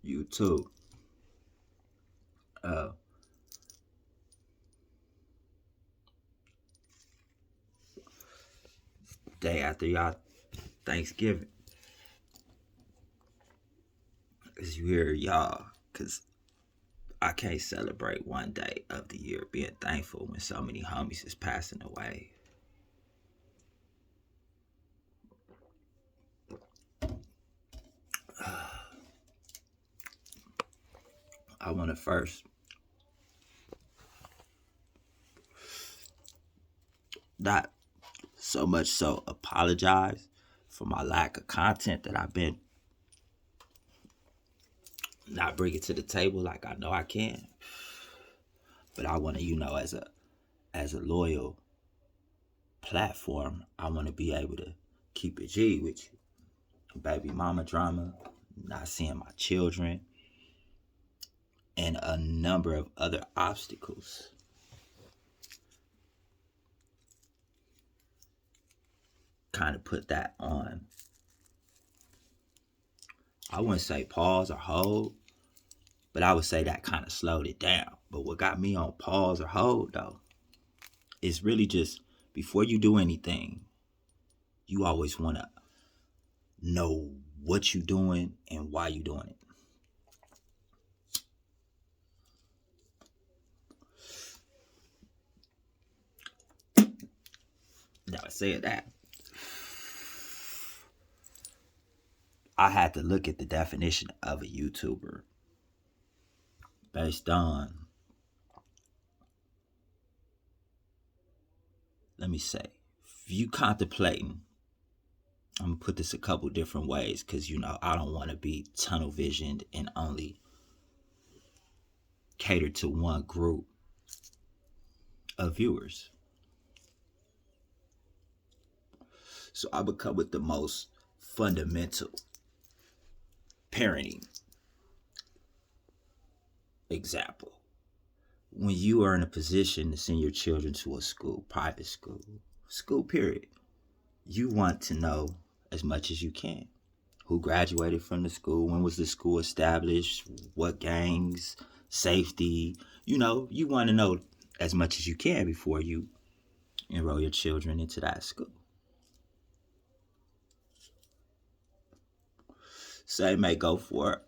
YouTube. Uh, Day after y'all Thanksgiving, cause you hear y'all, cause I can't celebrate one day of the year being thankful when so many homies is passing away. I want to first not so much so apologize for my lack of content that I've been not bringing to the table like I know I can. But I want to, as a loyal platform, I want to be able to keep it G with you. Baby mama drama, not seeing my children, and a number of other obstacles. Kind of put that on, I wouldn't say pause or hold, but I would say that kind of slowed it down. But what got me on pause or hold though is really just before you do anything, you always want to know what you're doing and why you're doing it. Now, I said that, I had to look at the definition of a YouTuber based on, let me say, if you contemplating, I'm gonna put this a couple different ways because I don't want to be tunnel visioned and only cater to one group of viewers. So I would come with the most fundamental parenting example. When you are in a position to send your children to a school, private school period, you want to know as much as you can. Who graduated from the school? When was the school established? What gangs? Safety? You want to know as much as you can before you enroll your children into that school. Same may go for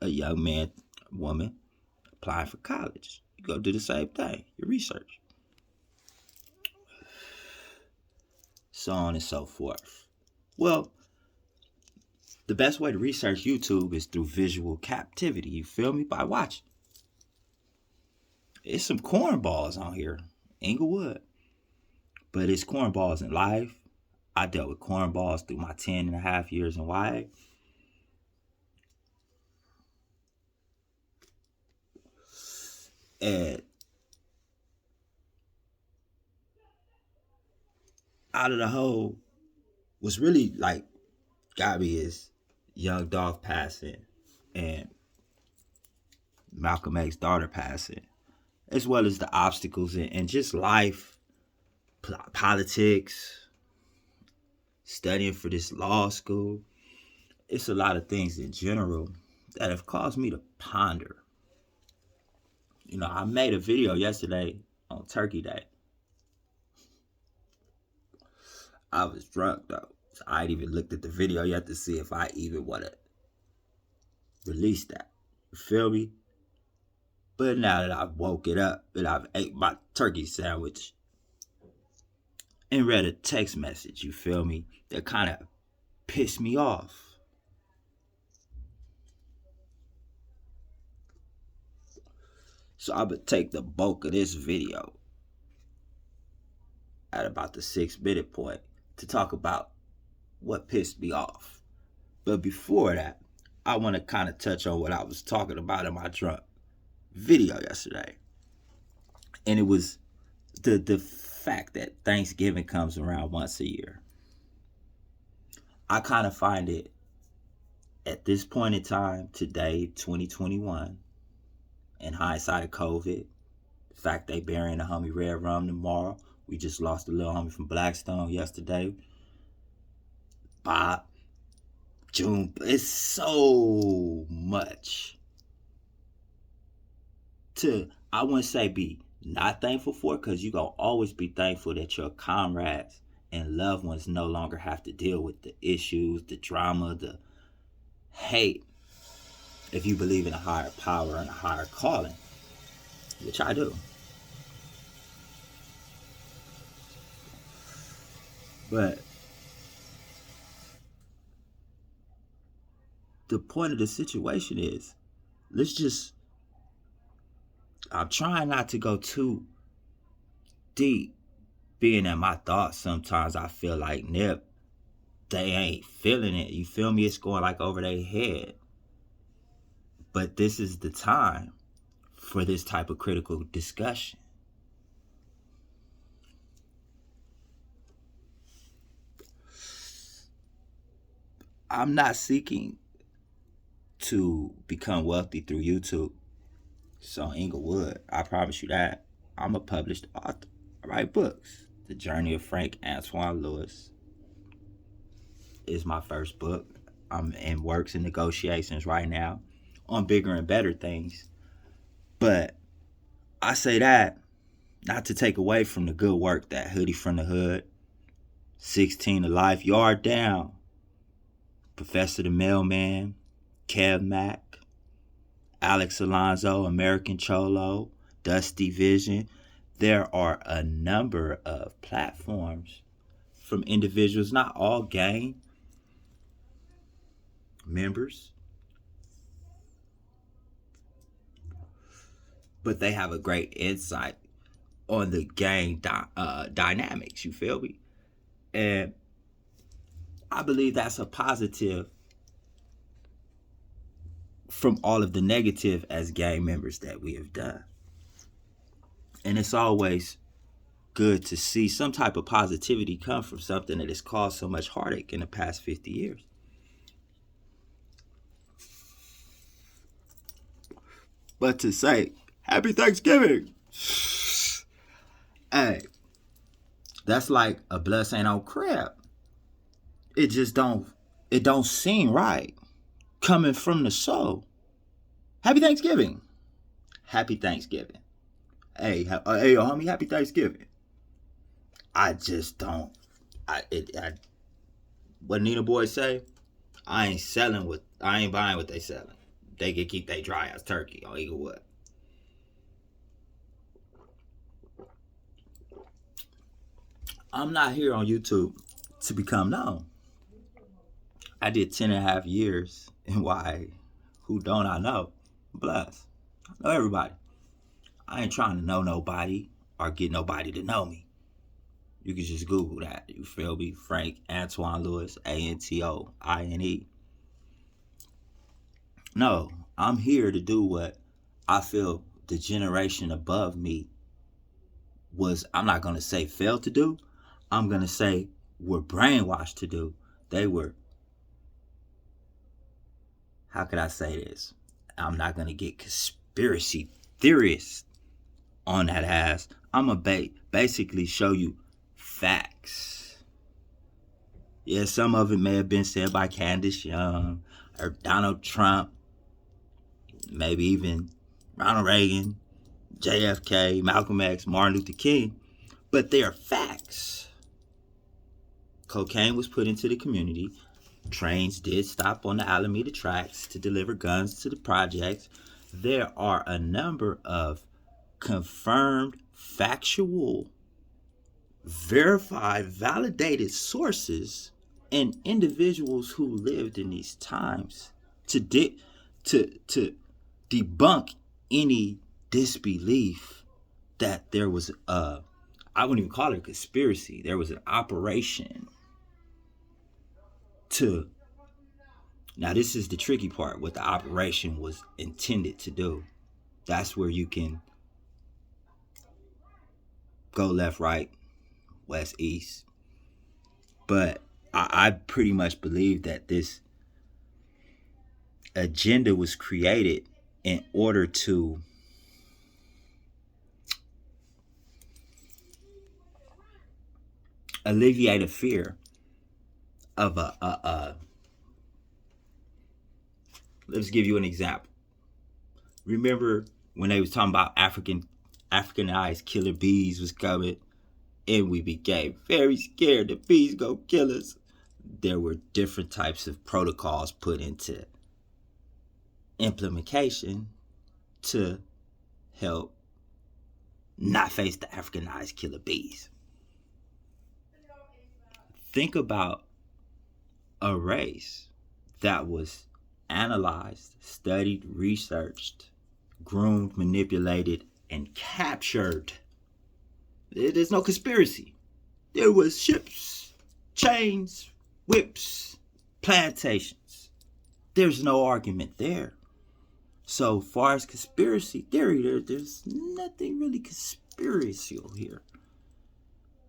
a young man, woman applying for college. You go do the same thing, your research. So on and so forth. Well, the best way to research YouTube is through visual captivity. You feel me? By watching. It's some cornballs on here, Inglewood. But it's cornballs in life. I dealt with cornballs through my 10 and a half years in YA. And out of the whole, what's really like got me is Young Dolph passing and Malcolm X's daughter passing, as well as the obstacles and just life, politics, studying for this law school. It's a lot of things in general that have caused me to ponder. I made a video yesterday on Turkey Day. I was drunk though, so I ain't even looked at the video yet to see if I even want to release that. You feel me? But now that I've woke it up and I've ate my turkey sandwich and read a text message, you feel me, that kind of pissed me off. So I would take the bulk of this video at about the 6-minute point to talk about what pissed me off. But before that, I want to kind of touch on what I was talking about in my drunk video yesterday. And it was the fact that Thanksgiving comes around once a year. I kind of find it at this point in time, today, 2021, in hindsight of COVID, the fact they burying the homie Red Rum tomorrow. We just lost a little homie from Blackstone yesterday, Bob. June. It's so much to, I wouldn't say be not thankful for, because you're going to always be thankful that your comrades and loved ones no longer have to deal with the issues, the drama, the hate, if you believe in a higher power and a higher calling, which I do. But the point of the situation is, let's just, I'm trying not to go too deep, being in my thoughts sometimes I feel like Nip, they ain't feeling it. You feel me? It's going like over their head. But this is the time for this type of critical discussion. I'm not seeking to become wealthy through YouTube. So Inglewood, I promise you that. I'm a published author. I write books. The Journey of Frank Antoine Lewis is my first book. I'm in works and negotiations right now on bigger and better things. But I say that not to take away from the good work that Hoodie from the Hood, 16 to Life, Yard Down, Professor the Mailman, Kev Mack, Alex Alonso, American Cholo, Dusty Vision. There are a number of platforms from individuals, not all gang members, but they have a great insight on the gang dynamics, you feel me? And I believe that's a positive from all of the negative as gang members that we have done. And it's always good to see some type of positivity come from something that has caused so much heartache in the past 50 years. But to say, Happy Thanksgiving! Hey, that's like a bless ain't on crab. It just it don't seem right coming from the soul. Happy Thanksgiving. Happy Thanksgiving. Hey, homie, happy Thanksgiving. I just don't. What Nina Boy say? I ain't buying what they selling. They can keep their dry ass turkey on Eaglewood. I'm not here on YouTube to become known. I did 10 and a half years, and why? Who don't I know? Bless. I know everybody. I ain't trying to know nobody or get nobody to know me. You can just Google that. You feel me? Frank Antoine Lewis, Antoine. No, I'm here to do what I feel the generation above me was, I'm not going to say failed to do. I'm going to say were brainwashed to do. They were, how could I say this? I'm not going to get conspiracy theorists on that ass. I'm going to basically show you facts. Yeah, some of it may have been said by Candace Young or Donald Trump, maybe even Ronald Reagan, JFK, Malcolm X, Martin Luther King, but they are facts. Cocaine was put into the community. Trains did stop on the Alameda tracks to deliver guns to the projects. There are a number of confirmed, factual, verified, validated sources and individuals who lived in these times to debunk any disbelief that there was I wouldn't even call it a conspiracy. There was an operation to, now this is the tricky part, what the operation was intended to do. That's where you can go left, right, west, east. But I pretty much believe that this agenda was created in order to alleviate a fear of a Let's give you an example. Remember when they was talking about Africanized killer bees was coming, and we became very scared the bees go kill us. There were different types of protocols put into implementation to help not face the Africanized killer bees. Think about a race that was analyzed, studied, researched, groomed, manipulated, and captured. There's no conspiracy. There was ships, chains, whips, plantations. There's no argument there. So far as conspiracy theory, there's nothing really conspiracial here.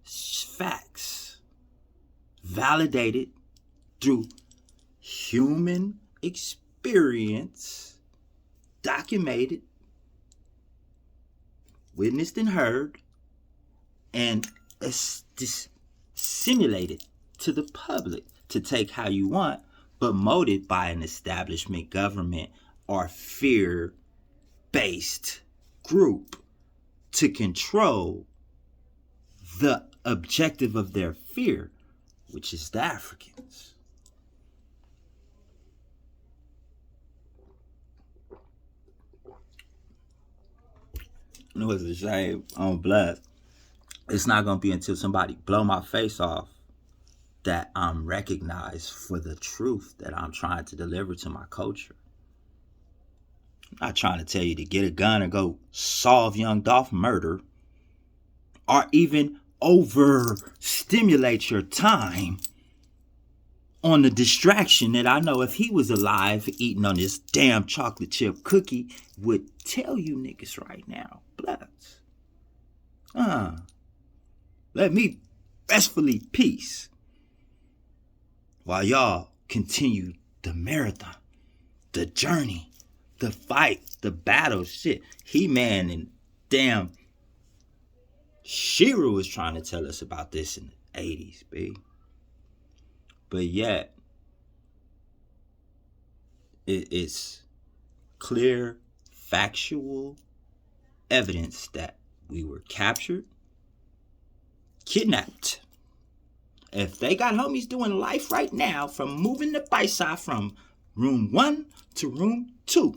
It's facts. Validated through human experience, documented, witnessed and heard, and disseminated to the public to take how you want, but molded by an establishment, government, or fear-based group to control the objective of their fear, which is the Africans. You know what's a shame on blood? It's not going to be until somebody blow my face off that I'm recognized for the truth that I'm trying to deliver to my culture. I'm not trying to tell you to get a gun and go solve young Dolph murder, or even overstimulate your time on the distraction that I know if he was alive eating on this damn chocolate chip cookie would tell you niggas right now. Bloods. Let me restfully peace while y'all continue the marathon, the journey, the fight, the battle, shit. He-Man and damn She-Ra was trying to tell us about this in the 80s, B. But yet, it's clear, factual evidence that we were captured, kidnapped. If they got homies doing life right now from moving the Baisa from room 1 to room 2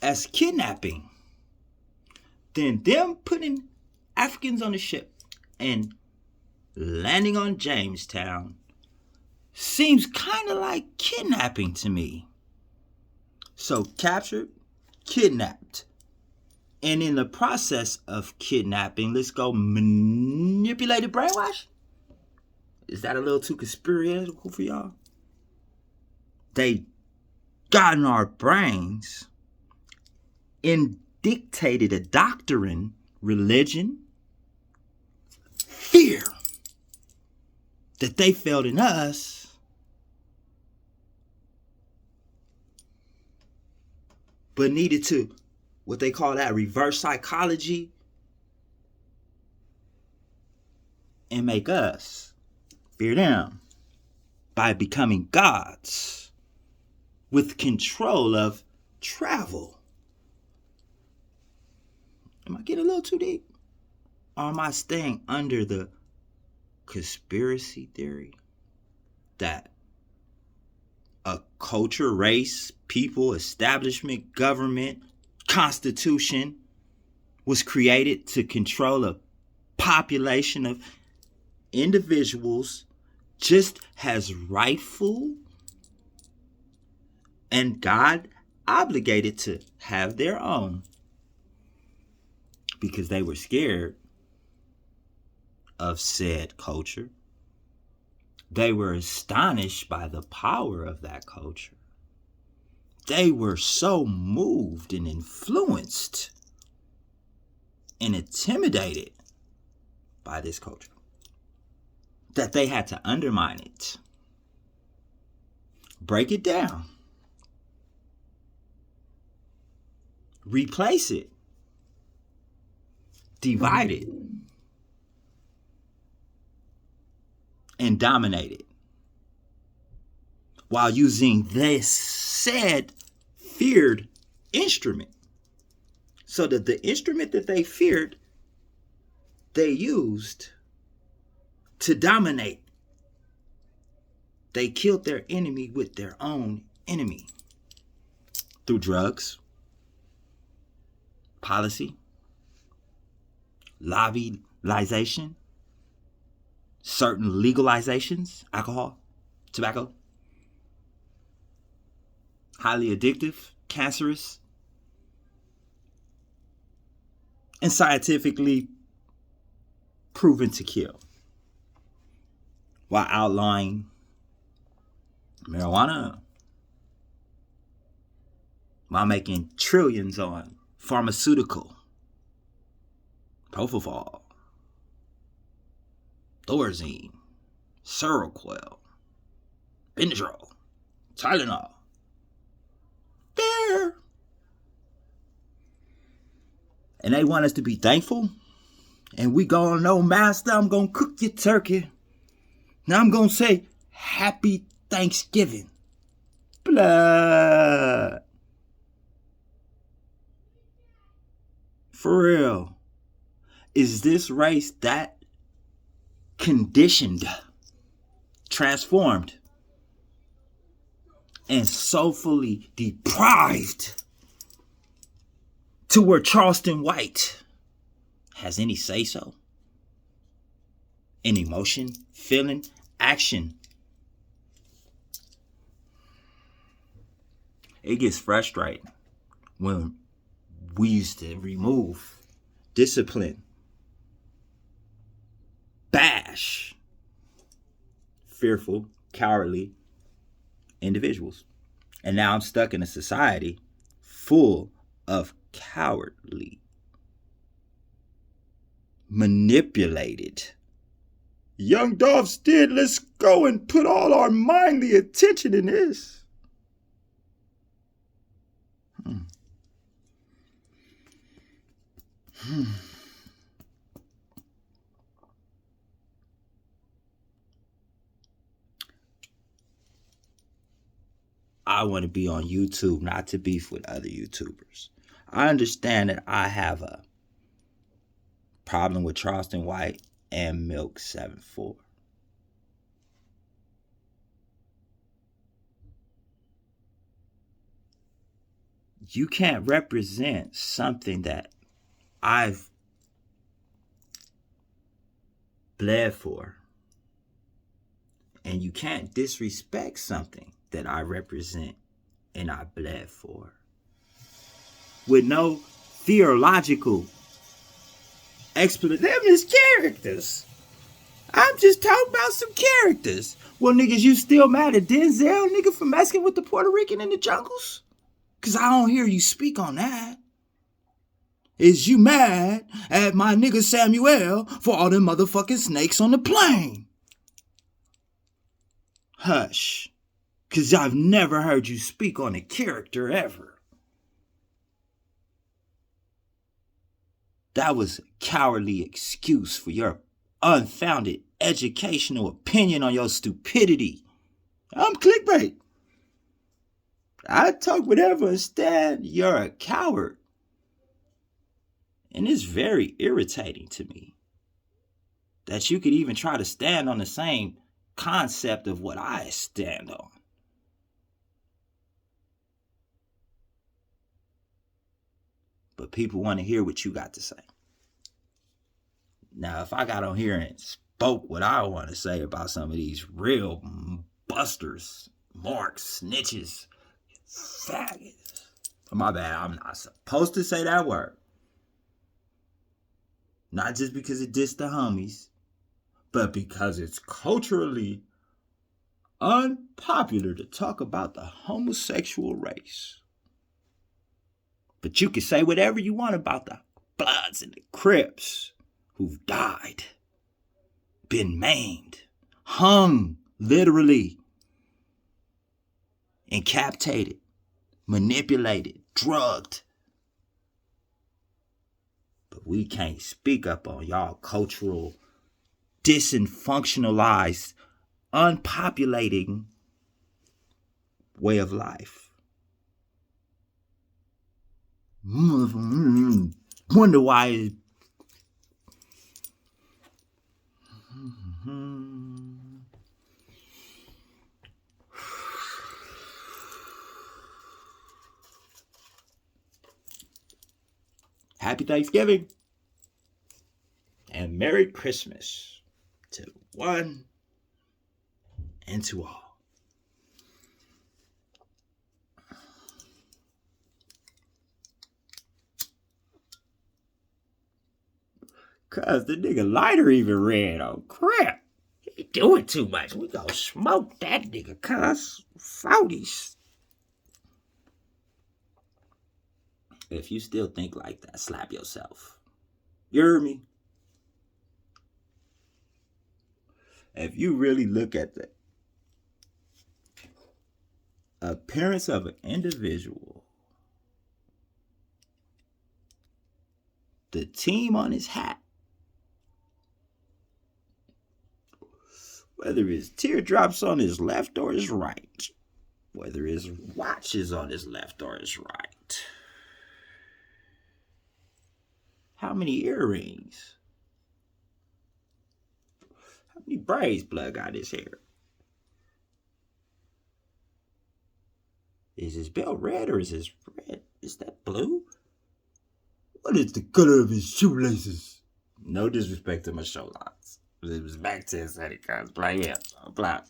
as kidnapping, then them putting Africans on the ship and landing on Jamestown seems kind of like kidnapping to me. So captured, kidnapped. And in the process of kidnapping, let's go manipulated brainwash? Is that a little too conspiratorial for y'all? They got in our brains and dictated a doctrine, religion, fear that they felt in us, but needed to, what they call that, reverse psychology, and make us fear them by becoming gods with control of travel. Am I getting a little too deep? Or am I staying under the conspiracy theory that a culture, race, people, establishment, government, constitution was created to control a population of individuals just as rightful and God obligated to have their own because they were scared of said culture. They were astonished by the power of that culture. They were so moved and influenced and intimidated by this culture that they had to undermine it, break it down, replace it, divide it, and dominate it while using this said feared instrument. So that the instrument that they feared, they used to dominate. They killed their enemy with their own enemy through drugs, policy, lobbyization, certain legalizations, alcohol, tobacco, highly addictive, cancerous, and scientifically proven to kill, while outlawing marijuana, while making trillions on pharmaceutical, propofol, Thorazine, Seroquel, Benadryl, Tylenol. There. And they want us to be thankful. And we gonna know, Master, I'm gonna cook your turkey. Now I'm gonna say, Happy Thanksgiving. Blood. For real. Is this race that conditioned, transformed, and soulfully deprived to where Charleston White has any say-so? In emotion, feeling, action? It gets frustrating when we used to remove, discipline, bash fearful, cowardly individuals. And now I'm stuck in a society full of cowardly, manipulated young doves did. Let's go and put all our mindly attention in this. I want to be on YouTube, not to beef with other YouTubers. I understand that I have a problem with Charleston White and Milk 7-4. You can't represent something that I've bled for. And you can't disrespect something that I represent and I bled for. With no theological explanation. Them is characters. I'm just talking about some characters. Well, niggas, you still mad at Denzel, nigga, for messing with the Puerto Rican in the jungles? Because I don't hear you speak on that. Is you mad at my nigga Samuel for all them motherfucking snakes on the plane? Hush. Because I've never heard you speak on a character ever. That was a cowardly excuse for your unfounded educational opinion on your stupidity. I'm clickbait. I talk whatever. Instead, you're a coward. And it's very irritating to me that you could even try to stand on the same concept of what I stand on. But people want to hear what you got to say. Now, if I got on here and spoke what I want to say about some of these real busters, marks, snitches, faggots, my bad, I'm not supposed to say that word. Not just because it dissed the homies, but because it's culturally unpopular to talk about the homosexual race. But you can say whatever you want about the Bloods and the Crips who've died, been maimed, hung, literally, incapitated, manipulated, drugged. But we can't speak up on y'all cultural, disenfunctionalized, unpopulating way of life. Wonder why. Happy Thanksgiving and Merry Christmas to one and to all. Cause the nigga lighter even red. Oh crap. He doing too much. We gonna smoke that nigga, cuz. 40s. If you still think like that, slap yourself. You hear me? If you really look at the appearance of an individual, the team on his hat, whether it's teardrops on his left or his right, whether his watch is on his left or his right, how many earrings, how many braids blood got his hair, is his belt red or is his red? Is that blue? What is the color of his shoelaces? No disrespect to my show lines. It was Mac 10 said it, guys. Play yeah. Apply.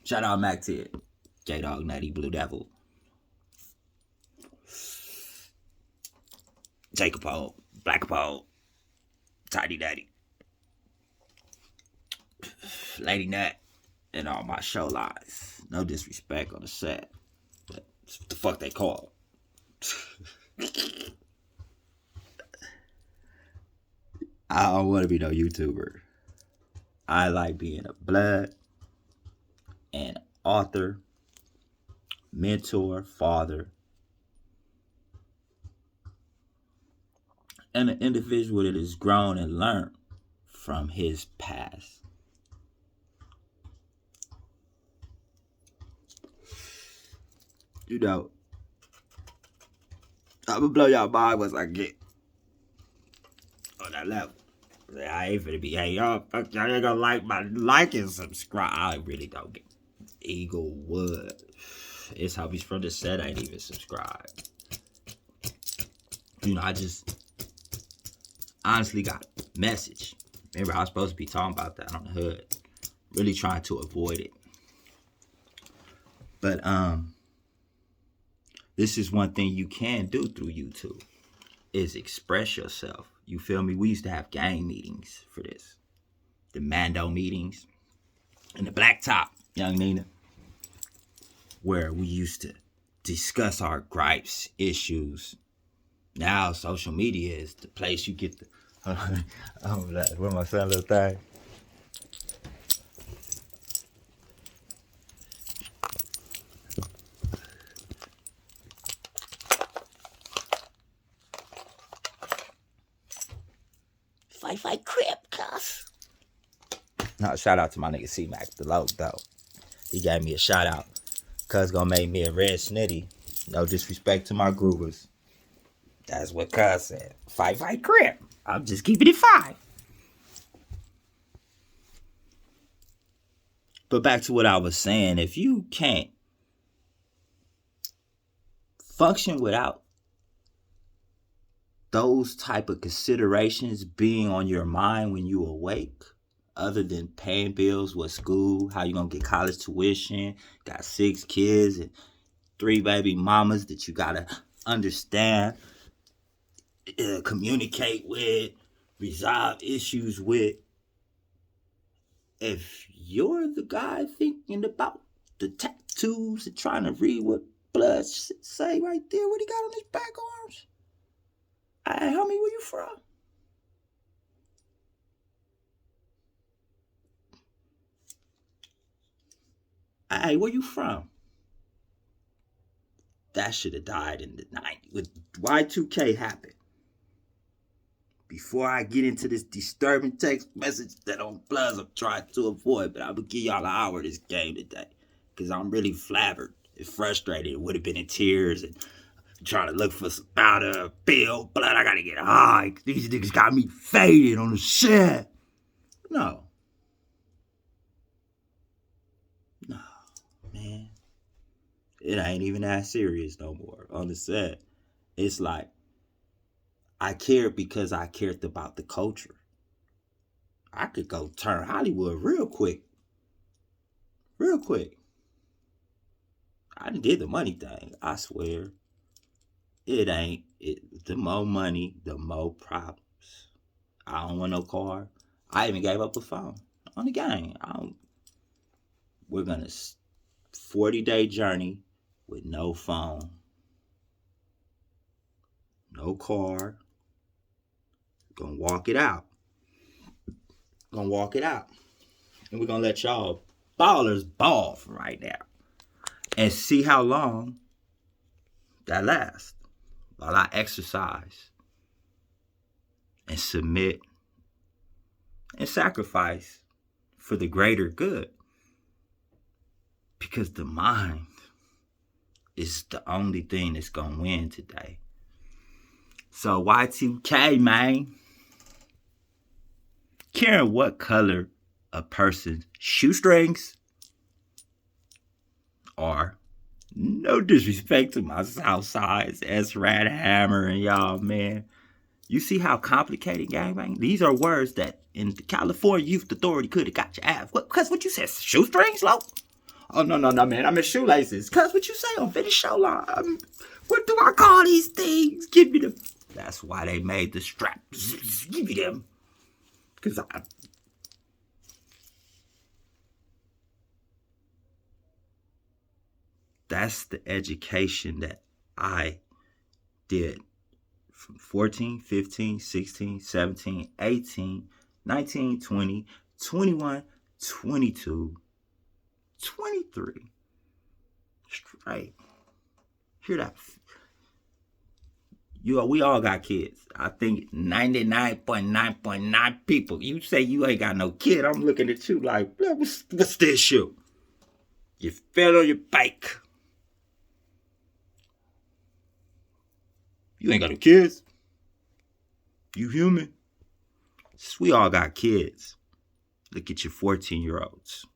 Shout out Mac 10. J-Dog, Nutty, Blue Devil. Jacob Pole, Black Pole, Tiny Daddy, Lady Nut, and all my show lines. No disrespect on the set, but it's what the fuck they call. I don't want to be no YouTuber. I like being a blood and author, mentor, father, and an individual that has grown and learned from his past. You know, I'm gonna blow y'all mind once I get on that level. I ain't finna be, hey, y'all ain't gonna like and subscribe. I really don't get Eagle Wood. It's hobbies from the set. I ain't even subscribed. You know, I just honestly got a message. Remember, I was supposed to be talking about that on the hood. Really trying to avoid it. But this is one thing you can do through YouTube is express yourself. You feel me? We used to have gang meetings for this. The Mando meetings and the Black Top, young Nina, where we used to discuss our gripes, issues. Now social media is the place you get the where my son little thing. Fight Crip, cuss. No, shout out to my nigga C-Mac, the low though. He gave me a shout out. Cuz gonna make me a red snitty. No disrespect to my groovers. That's what Cuz said. Fight Crip. I'm just keeping it 5. But back to what I was saying, if you can't function without those type of considerations being on your mind when you awake, other than paying bills with school, how you gonna get college tuition, got 6 kids and 3 baby mamas that you gotta understand, communicate with, resolve issues with. If you're the guy thinking about the tattoos and trying to read what blood say right there, what he got on his back arms, hey, homie, where you from? Hey, where you from? That should have died in the 90s. When Y2K happened. Before I get into this disturbing text message that on Bloods I'm trying to avoid, but I'm going to give y'all an hour of this game today. Because I'm really flabbered and frustrated. It would have been in tears and trying to look for some powder, pill, blood. I gotta get high. These niggas got me faded on the shit. No. No, man. It ain't even that serious no more. On the set, it's like I cared because I cared about the culture. I could go turn Hollywood real quick. Real quick. I did the money thing, I swear. It ain't. The more money, the more problems. I don't want no car. I even gave up a phone on the game. We're gonna 40-day journey with no phone, no car. Gonna walk it out. Gonna walk it out, and we're gonna let y'all ballers ball from right now, and see how long that lasts. While I exercise and submit and sacrifice for the greater good. Because the mind is the only thing that's going to win today. So Y2K, man. Caring what color a person's shoestrings are. No disrespect to my Southsides, S-Rat Hammer, and y'all, man. You see how complicated gangbang? These are words that in the California Youth Authority could have got your ass. What? Cause what you said, shoestrings, low? Oh no, man. I meant shoelaces. Cause what you say on Vinny Show line? What do I call these things? Give me them. That's why they made the straps. Give me them. Cause that's the education that I did. From 14, 15, 16, 17, 18, 19, 20, 21, 22, 23. Straight. Hear that? We all got kids. I think 99.9.9 people. You say you ain't got no kid, I'm looking at you like, what's this shoe? You fell on your bike. You ain't got no kids. You human. We all got kids. Look at your 14-year-olds.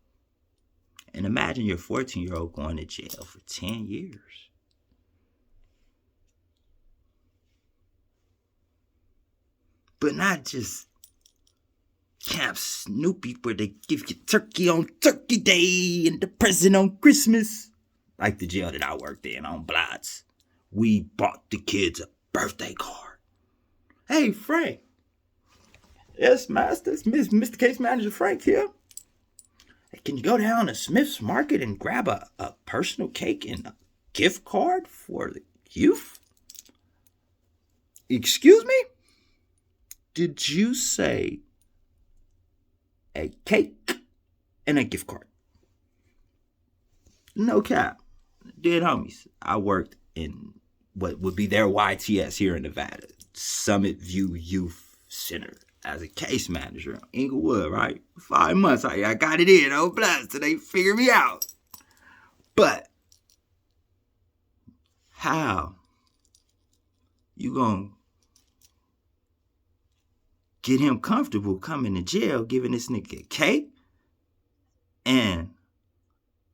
And imagine your 14-year-old going to jail for 10 years. But not just Camp Snoopy where they give you turkey on Turkey Day and the present on Christmas. Like the jail that I worked in on Bloods. We bought the kids a birthday card. Hey, Frank. Yes, Master. It's Mr. Case Manager Frank here. Hey, can you go down to Smith's Market and grab a personal cake and a gift card for the youth? Excuse me? Did you say a cake and a gift card? No cap. Dead homies. I worked in what would be their YTS here in Nevada, Summit View Youth Center, as a case manager in Inglewood, right? 5 months, I got it in, oh bless, so they figured me out. But how you gonna get him comfortable coming to jail, giving this nigga a cake and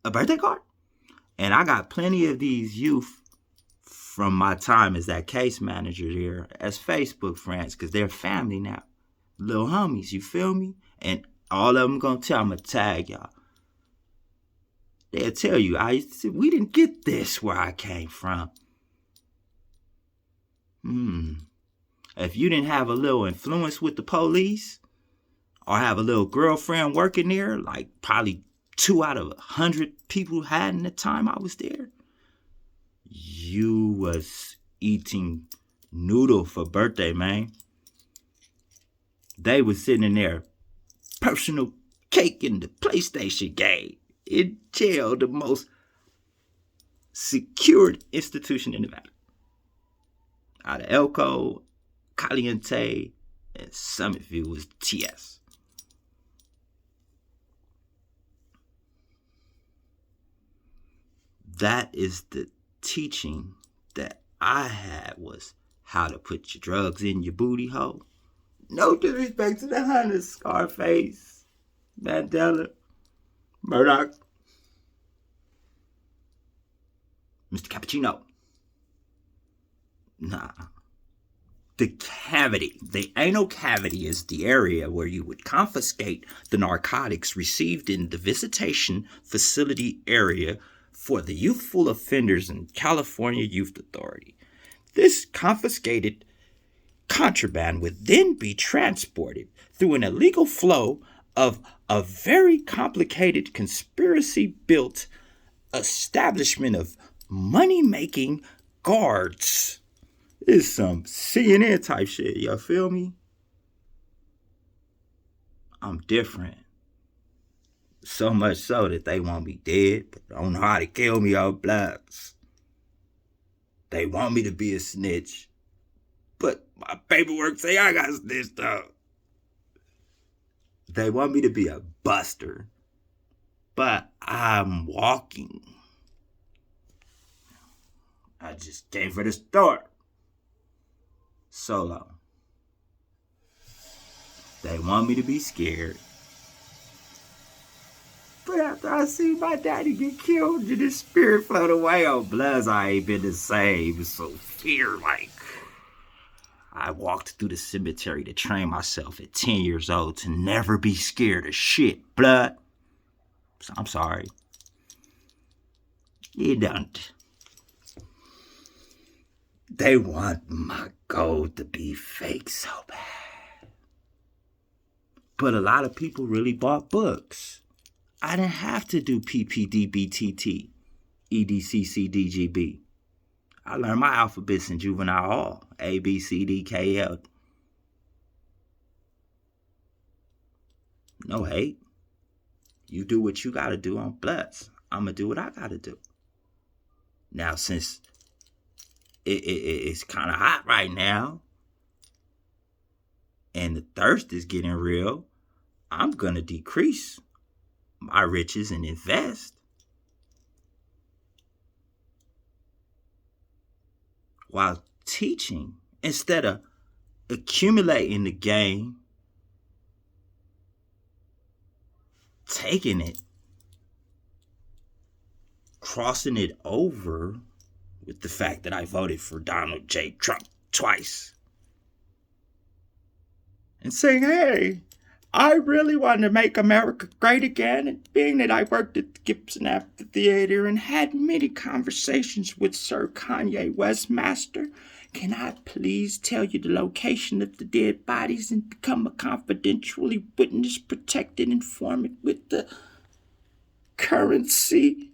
a birthday card? And I got plenty of these youth from my time as that case manager there as Facebook friends, because they're family now. Little homies, you feel me? And all of them gonna tell, I'm gonna tag y'all. They'll tell you, we didn't get this where I came from. If you didn't have a little influence with the police, or have a little girlfriend working there, like probably 2 out of 100 people had in the time I was there, you was eating noodle for birthday, man. They was sitting in there, personal cake in the PlayStation game, in jail, the most secured institution in Nevada. Out of Elko, Caliente, and Summit View was TS. That is the teaching that I had was How to Put Your Drugs in Your Booty Hole. No disrespect to the hunters, Scarface, Mandela, Murdoch, Mr. Cappuccino. Nah. The cavity, the anal cavity, is the area where you would confiscate the narcotics received in the visitation facility area for the youthful offenders in California Youth Authority. This confiscated contraband would then be transported through an illegal flow of a very complicated conspiracy built establishment of money making guards. It's some CNN type shit, you feel me? I'm different. So much so that they want me dead, but don't know how to kill me on blacks. They want me to be a snitch, but my paperwork say I got snitched up. They want me to be a buster, but I'm walking. I just came for the start. Solo. They want me to be scared. But after I see my daddy get killed and his spirit float away on Bloods, I ain't been the same. So fear-like. I walked through the cemetery to train myself at 10 years old to never be scared of shit, blood. So I'm sorry. You don't. They want my gold to be fake so bad. But a lot of people really bought books. I didn't have to do PPDBTT, EDCCDGB. I learned my alphabets in juvenile hall. A, B, C, D, K, L. No hate. You do what you gotta do on Bloods. I'ma do what I gotta do. Now, since it's kind of hot right now, and the thirst is getting real, I'm gonna decrease my riches and invest. While teaching, instead of accumulating the game, taking it, crossing it over with the fact that I voted for Donald J. Trump twice, and saying, hey, I really want to make America great again, and being that I worked at the Gibson Amphitheater and had many conversations with Sir Kanye Westmaster, can I please tell you the location of the dead bodies and become a confidentially witness protected informant with the currency?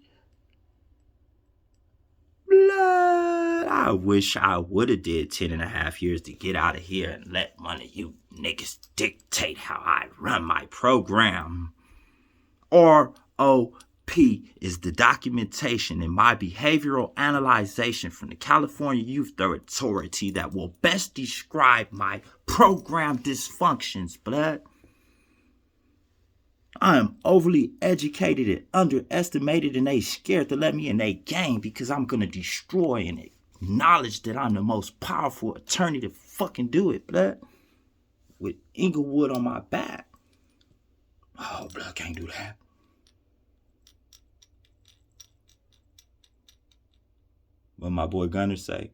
Blood. I wish I would have did 10.5 years to get out of here and let one of you niggas dictate how I run my program. ROP is the documentation in my behavioral analyzation from the California Youth Authority that will best describe my program dysfunctions, blood. I am overly educated and underestimated, and they scared to let me in their game because I'm gonna destroy and acknowledge that I'm the most powerful attorney to fucking do it, blood. With Inglewood on my back. Oh, blood, can't do that. What my boy Gunner say?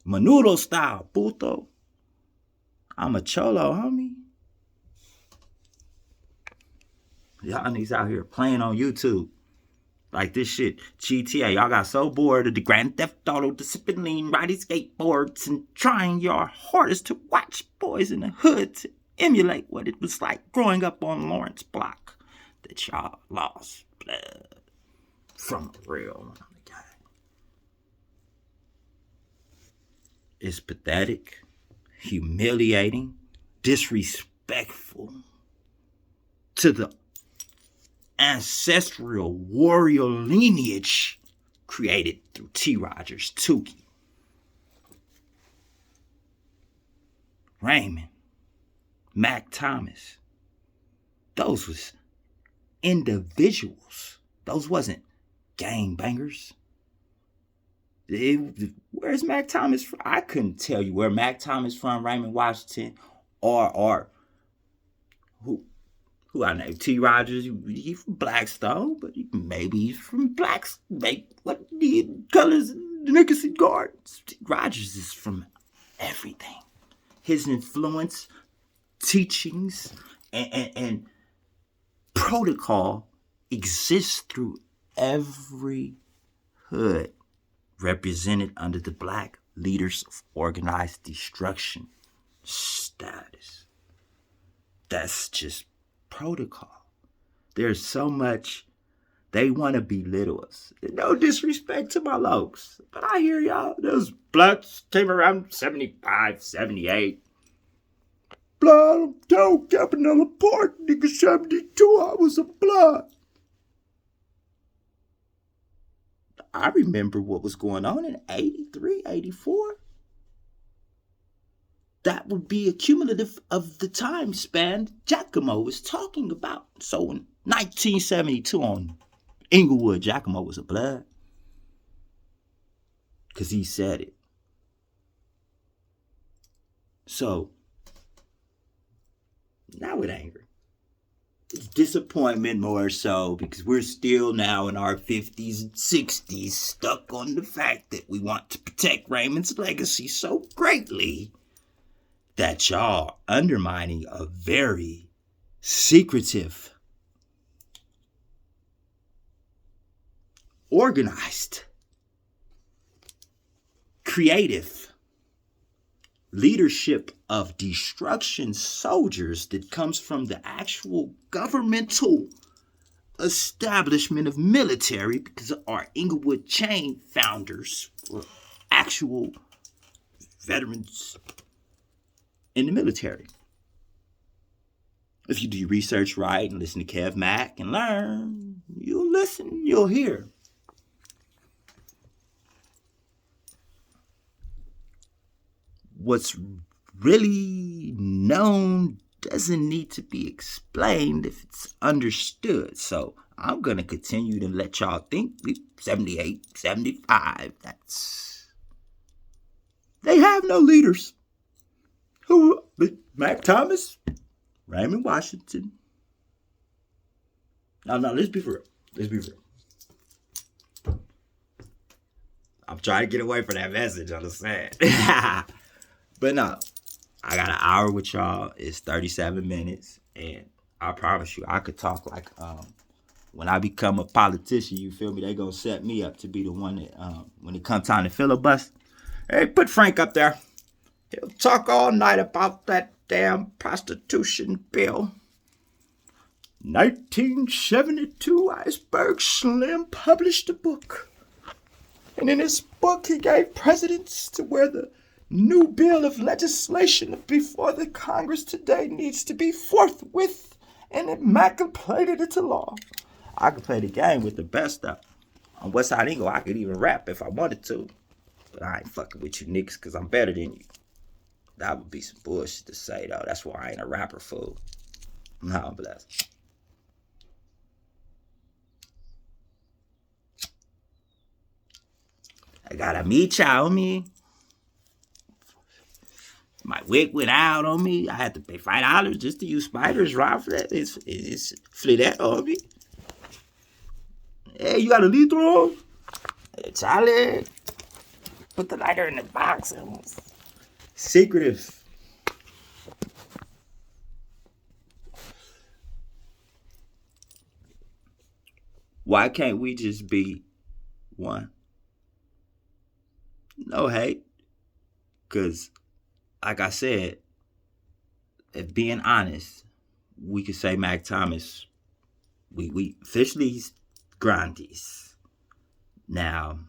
Menudo style, puto. I'm a cholo, homie. Y'all niggas out here playing on YouTube. Like this shit, GTA, y'all got so bored of the Grand Theft Auto discipline, riding skateboards, and trying your hardest to watch boys in the hood to emulate what it was like growing up on Lawrence Block, that y'all lost blood from a real one on the guy. It's pathetic, humiliating, disrespectful to the ancestral warrior lineage created through T. Rogers, Tukey, Raymond, Mac Thomas. Those was individuals. Those wasn't gangbangers. Where's Mac Thomas from? I couldn't tell you where Mac Thomas from, Raymond Washington, or who I know. T. Rogers, he from Blackstone, but maybe he's from Blacks. What the colors the Nicholson Gardens? T. Rogers is from everything. His influence, teachings, and protocol exists through every hood represented under the Black Leaders of Organized Destruction status. That's just protocol. There's so much they want to belittle us. No disrespect to my lokes, but I hear y'all. Those bloods came around 75, 78. Blood, I'm down Campanella Park, nigga, 72. I was a blood. I remember what was going on in 83, 84. That would be a cumulative of the time span Giacomo was talking about. So in 1972 on Inglewood, Giacomo was a blood. Because he said it. So, not with anger. It's disappointment more so because we're still now in our 50s and 60s stuck on the fact that we want to protect Raymond's legacy so greatly that y'all undermining a very secretive, organized, creative leadership of destruction soldiers that comes from the actual governmental establishment of military, because our Inglewood chain founders were actual veterans in the military. If you do your research right and listen to Kev Mack and learn, you'll listen, you'll hear. What's really known doesn't need to be explained if it's understood. So I'm going to continue to let y'all think 78, 75. They have no leaders. Who? Mac Thomas, Raymond Washington. No, let's be for real. I'm trying to get away from that message, understand? But no, I got an hour with y'all. It's 37 minutes. And I promise you, I could talk like, when I become a politician, you feel me? They gonna set me up to be the one that, when it comes time to filibuster, hey, put Frank up there. He'll talk all night about that damn prostitution bill. 1972, Iceberg Slim published a book. And in his book, he gave precedence to where the new bill of legislation before the Congress today needs to be forthwith and immaculated into law. I could play the game with the best stuff. On Westside Ingo, I could even rap if I wanted to. But I ain't fucking with you niggas because I'm better than you. That would be some bullshit to say, though. That's why I ain't a rapper, fool. Nah, I'm blessed. I gotta meet y'all, me. My wig went out on me. I had to pay $5 just to use Spider's rod for that. It's flee that on me. Hey, you got a lead through? Hey, Charlie. Put the lighter in the box. Secretive. Why can't we just be one? No hate. Because, like I said, if being honest, we could say Mac Thomas, we officially he's Grandies. Now,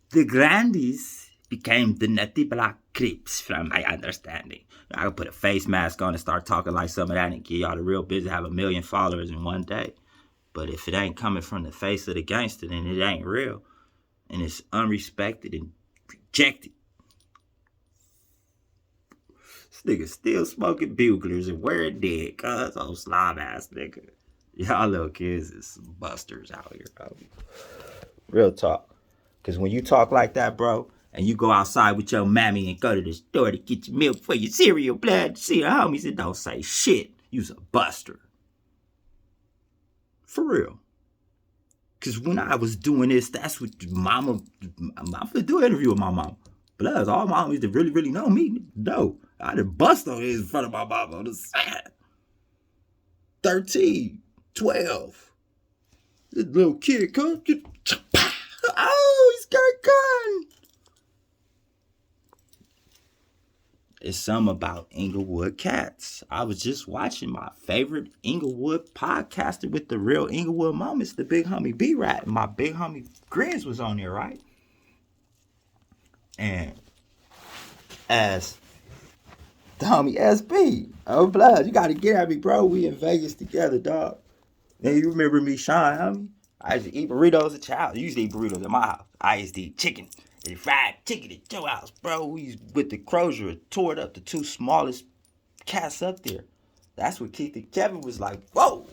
the Grandies became the Nutty Black Crips, from my understanding. I could put a face mask on and start talking like some of that and get y'all the real business, have 1 million followers in one day. But if it ain't coming from the face of the gangster, then it ain't real. And it's unrespected and rejected. This nigga still smoking buglers and wearing dick, cuz old slob ass nigga. Y'all little kids is some busters out here, bro. Real talk. Because when you talk like that, bro, and you go outside with your mammy and go to the store to get your milk for your cereal, blood, see your homies, and don't say shit. You's a buster. For real. Because when I was doing this, that's what mama, I'm going to do an interview with my mom. Blood, all my homies that really, really know me, no. I done bust on this in front of my mama on the side. 13, 12. This little kid comes, oh, he's got a gun. It's something about Inglewood cats. I was just watching my favorite Inglewood podcaster with the real Inglewood moments, the big homie B-Rat. My big homie Grizz was on there, right? And as the homie SB, oh blood, you gotta get at me, bro. We in Vegas together, dog. Now you remember me, Sean, homie? I used to eat burritos as a child. I used to eat burritos at my house. I used to eat chicken. And fried chicken at your house, bro. We used with the Crozier, tore it up the two smallest cats up there. That's what Keith and Kevin was like, whoa,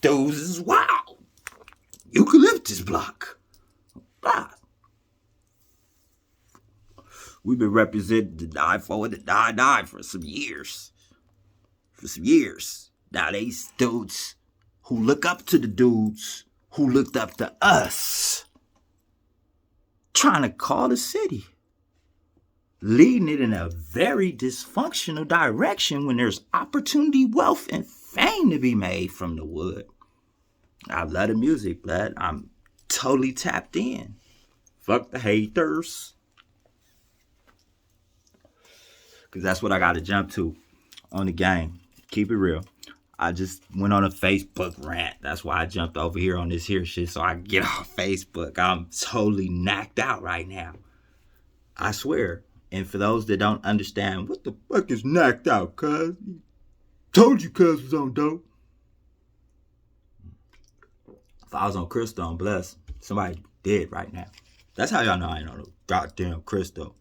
dudes is wild. Eucalyptus block. Blah. We've been representing the 9-4 and the 9-9 for some years. Now these dudes who look up to the dudes who looked up to us, trying to call the city, leading it in a very dysfunctional direction when there's opportunity, wealth, and fame to be made from the wood. I love the music, blood. I'm totally tapped in. Fuck the haters. Because that's what I got to jump to on the game. Keep it real. I just went on a Facebook rant. That's why I jumped over here on this here shit so I can get off Facebook. I'm totally knocked out right now. I swear. And for those that don't understand, what the fuck is knocked out, cuz? Told you cuz was on dope. If I was on crystal, I'm blessed. Somebody dead right now. That's how y'all know I ain't on no goddamn crystal.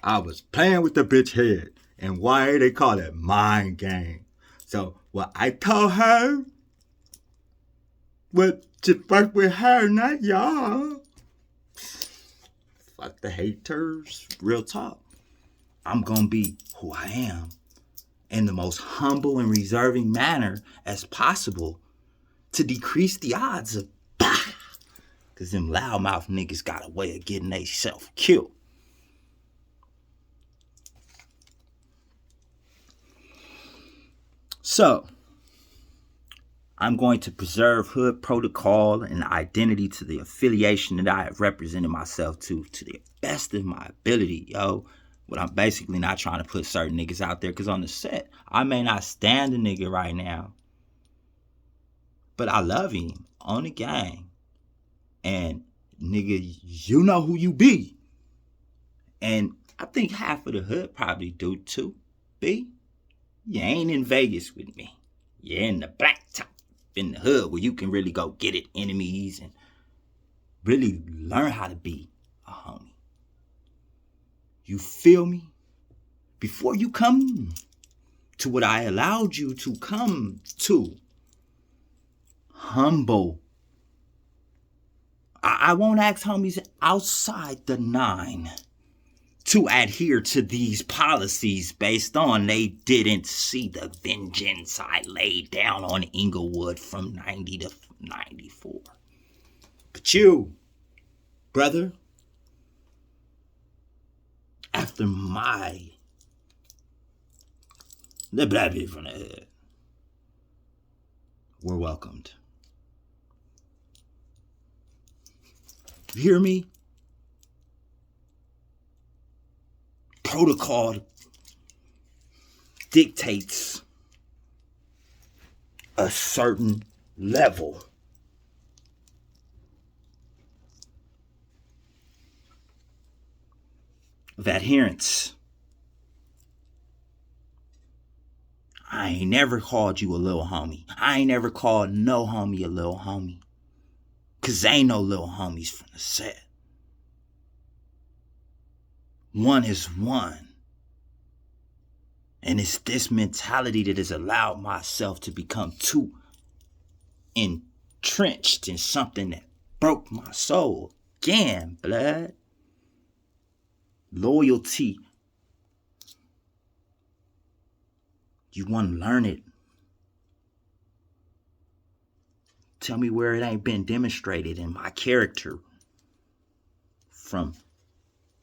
I was playing with the bitch head. And why they call it mind game. So, what I told her, what to fuck with her, not y'all. Fuck the haters. Real talk. I'm gonna be who I am in the most humble and reserving manner as possible to decrease the odds of because them loudmouth niggas got a way of getting they self killed. So, I'm going to preserve hood protocol and identity to the affiliation that I have represented myself to the best of my ability, yo. But I'm basically not trying to put certain niggas out there because on the set, I may not stand a nigga right now, but I love him on the gang. And nigga, you know who you be. And I think half of the hood probably do too, B. You ain't in Vegas with me. You're in the blacktop, in the hood where you can really go get it, enemies, and really learn how to be a homie. You feel me? Before you come to what I allowed you to come to, humble. I won't ask homies outside the 9 to adhere to these policies based on they didn't see the vengeance I laid down on Inglewood from 90 to 94. But you, brother, after my the black people from the hood were welcomed. You hear me? Protocol dictates a certain level of adherence. I ain't never called you a little homie. I ain't never called no homie a little homie. Cause ain't no little homies from the set. One is one. And it's this mentality that has allowed myself to become too entrenched in something that broke my soul Again, blood. Loyalty. You want to learn it. Tell me where it ain't been demonstrated in my character. From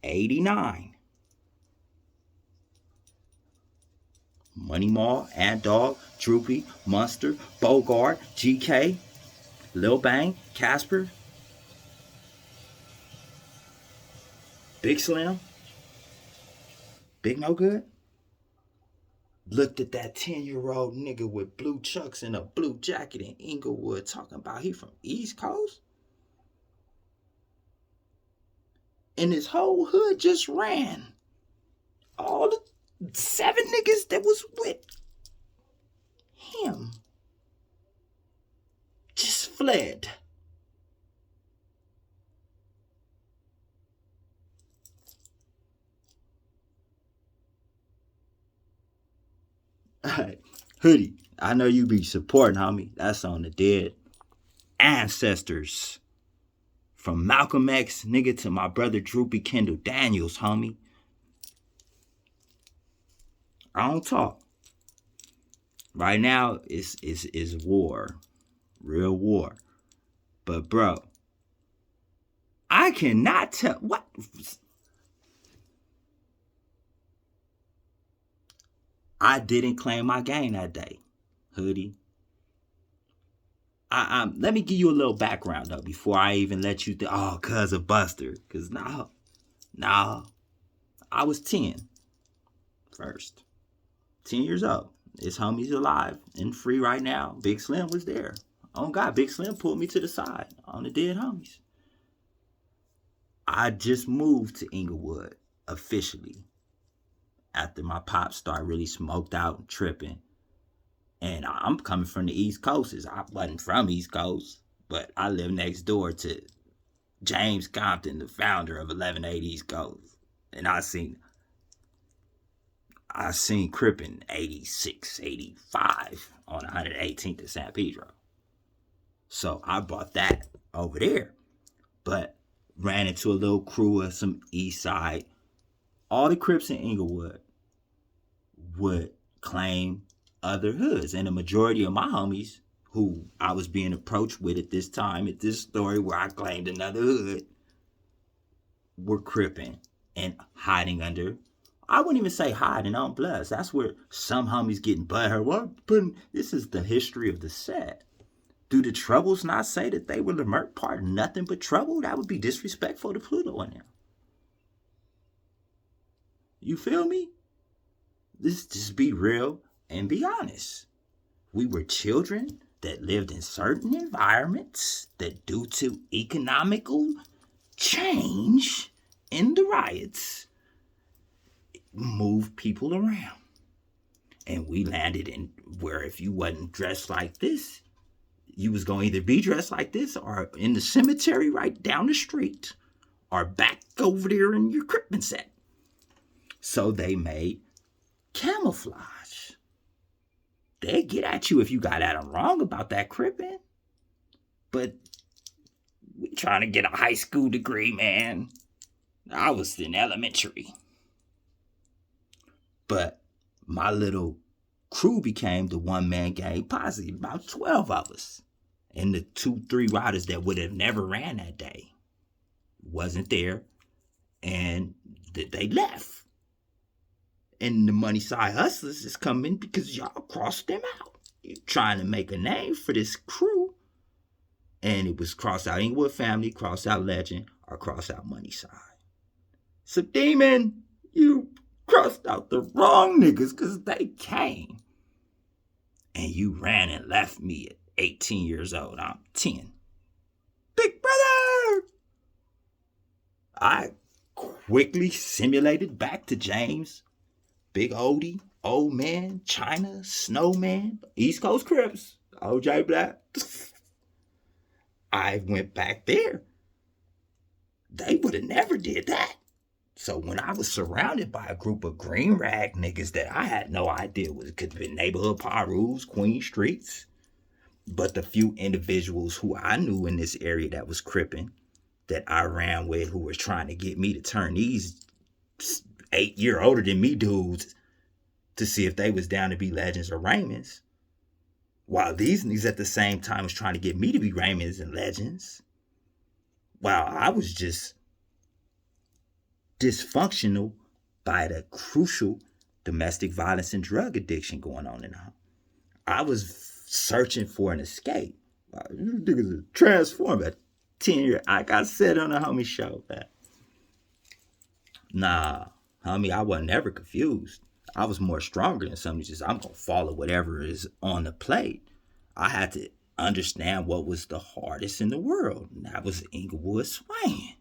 89. Money Mall, Ant Dog, Droopy, Monster, Bogart, GK, Lil Bang, Casper, Big Slim, Big No Good. Looked at that 10-year-old nigga with blue chucks and a blue jacket in Inglewood talking about he from East Coast. And his whole hood just ran. All the 7 niggas that was with him just fled. Alright, Hoodie, I know you be supporting, homie. That's on the dead ancestors. From Malcolm X, nigga, to my brother Droopy Kendall Daniels, homie. I don't talk. Right now, it's war. Real war. But, bro, I cannot tell. What? I didn't claim my game that day, Hoodie. Let me give you a little background, though, before I even let you think, oh, cuz of Buster. Because, no. I was 10 first. 10 years old. His homie's alive and free right now. Big Slim was there. Oh, God, Big Slim pulled me to the side on the dead homies. I just moved to Inglewood officially after my pops started really smoked out and tripping. And I'm coming from the East Coast. I wasn't from East Coast, but I live next door to James Compton, the founder of 1180 East Coast. And I seen Crippin 86, 85 on 118th of San Pedro. So I bought that over there. But ran into a little crew of some East Side. All the Crips in Inglewood would claim other hoods. And the majority of my homies who I was being approached with at this time, at this story where I claimed another hood, were cripping and hiding under. I wouldn't even say hiding on Bloods. That's where some homies getting butthurt. What? This is the history of the set. Do the Troubles not say that they were the Merc part? Nothing but trouble? That would be disrespectful to Pluto in there. You feel me? Let's just be real and be honest. We were children that lived in certain environments that, due to economical change in the riots, moved people around. And we landed in where if you wasn't dressed like this, you was going to either be dressed like this or in the cemetery right down the street or back over there in your crippin' set. So they made camouflage. They get at you if you got at them wrong about that crippin'. But we trying to get a high school degree, man. I was in elementary. But my little crew became the one-man gang posse, about 12 of us. And the 2-3 riders that would have never ran that day wasn't there. And they left. And the Money Side Hustlers is coming because y'all crossed them out. You're trying to make a name for this crew. And it was cross out Inglewood Family, cross out Legend, or cross out Money Side. So, Demon, you crossed out the wrong niggas because they came. And you ran and left me at 18 years old. I'm 10. Big brother! I quickly simulated back to James, Big Odie, Old Man, China, Snowman, East Coast Crips, OJ Black. I went back there. They would have never did that. So when I was surrounded by a group of green rag niggas that I had no idea could have been neighborhood Pirus, Queen Streets, but the few individuals who I knew in this area that was cripping that I ran with who was trying to get me to turn these 8 year older than me dudes to see if they was down to be legends or Raymonds. While these niggas at the same time was trying to get me to be Raymonds and legends. While I was just dysfunctional by the crucial domestic violence and drug addiction going on in the home. I was searching for an escape. You niggas transformed at 10 years. Like I said on the homie show, that nah, homie, I wasn't ever confused. I was more stronger than somebody. Just I'm gonna follow whatever is on the plate. I had to understand what was the hardest in the world, and that was Inglewood swinging.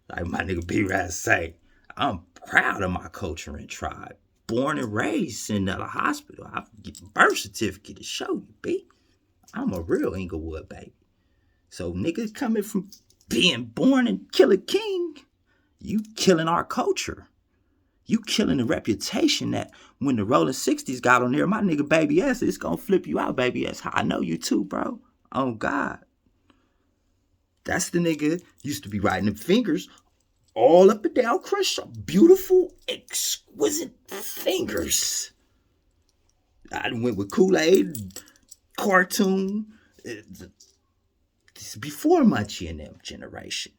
Like my nigga B-Raz say, I'm proud of my culture and tribe. Born and raised in the hospital. I get a birth certificate to show you, B. I'm a real Inglewood baby. So niggas coming from being born and killing king, you killing our culture. You killing the reputation that when the Rolling 60s got on there, my nigga Baby S, it's gonna flip you out, Baby S. I know you too, bro. Oh God. That's the nigga used to be riding the fingers all up and down Crenshaw. Beautiful, exquisite fingers. I went with Kool-Aid, cartoon. It's before Munchie and them generation.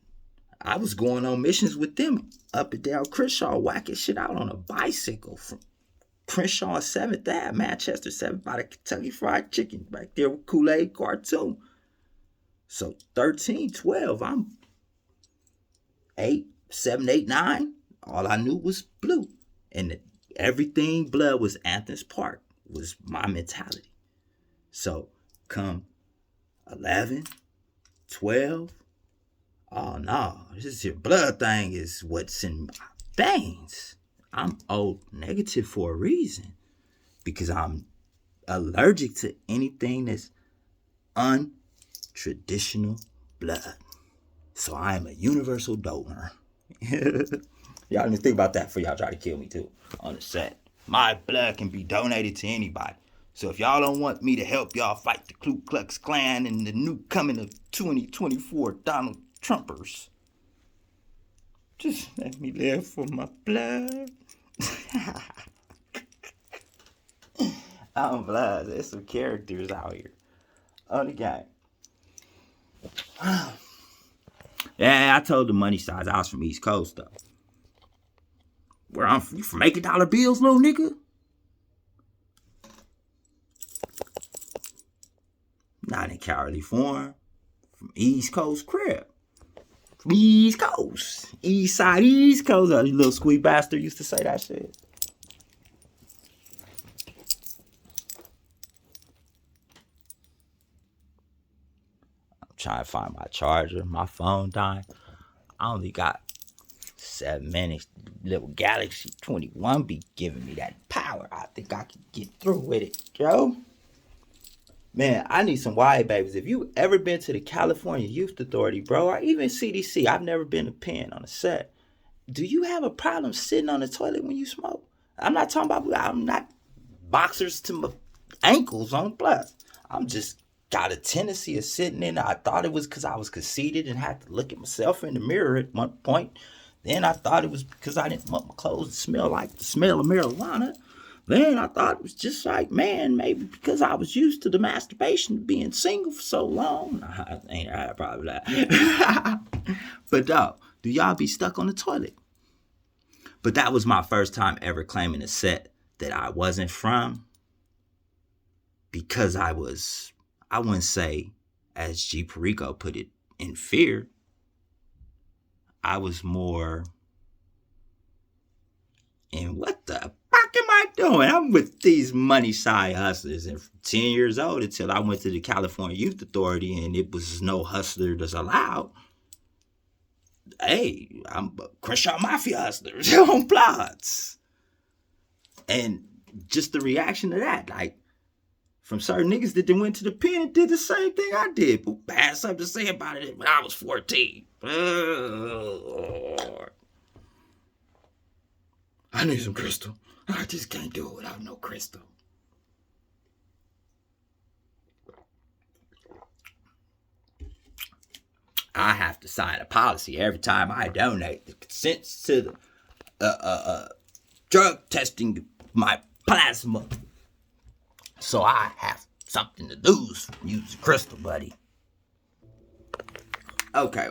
I was going on missions with them up and down Crenshaw, whacking shit out on a bicycle from Crenshaw 7th Ave, Manchester 7th by the Kentucky Fried Chicken, back there with Kool-Aid, cartoon. So 13, 12, I'm 8, 7, 8, 9. All I knew was blue. And everything blood was Athens Park, was my mentality. So come 11, 12, oh no, this here blood thing is what's in my veins. I'm O negative for a reason. Because I'm allergic to anything that's untraditional blood. So I am a universal donor. Y'all need to think about that before y'all try to kill me too on the set. My blood can be donated to anybody. So if y'all don't want me to help y'all fight the Ku Klux Klan and the new coming of 2024 Donald Trumpers, just let me live for my blood. I'm blood. There's some characters out here on the game. Yeah, I told the money size I was from East Coast though. Where I'm from, you from $80 bills, little nigga? Not in Cowardly Form. From East Coast crib. From East Coast. East side, East Coast. You little squeak bastard used to say that shit. I'm trying to find my charger. My phone dying. I only got 7 minutes. Little Galaxy 21 be giving me that power. I think I can get through with it, yo. Man, I need some YA babies. If you ever been to the California Youth Authority, bro, or even CDC, I've never been to pen on a set. Do you have a problem sitting on the toilet when you smoke? I'm not boxers to my ankles on plus. I'm just got a tendency of sitting in. I thought it was because I was conceited and had to look at myself in the mirror at one point. Then I thought it was because I didn't want my clothes to smell like the smell of marijuana. Then I thought it was just like, man, maybe because I was used to the masturbation being single for so long. I ain't had probably that. But dog, do y'all be stuck on the toilet? But that was my first time ever claiming a set that I wasn't from. Because I wouldn't say, as G. Perico put it, in fear. I was more in what the fuck am I doing? I'm with these money side hustlers. And from 10 years old until I went to the California Youth Authority and it was no hustler that's allowed. Hey, I'm a Crenshaw Mafia hustler on plots. And just the reaction to that, like, from certain niggas that then went to the pen and did the same thing I did, but had something to say about it when I was 14. I need some crystal. I just can't do it without no crystal. I have to sign a policy every time I donate the consents to the drug testing my plasma. So I have something to lose from using crystal, buddy. Okay.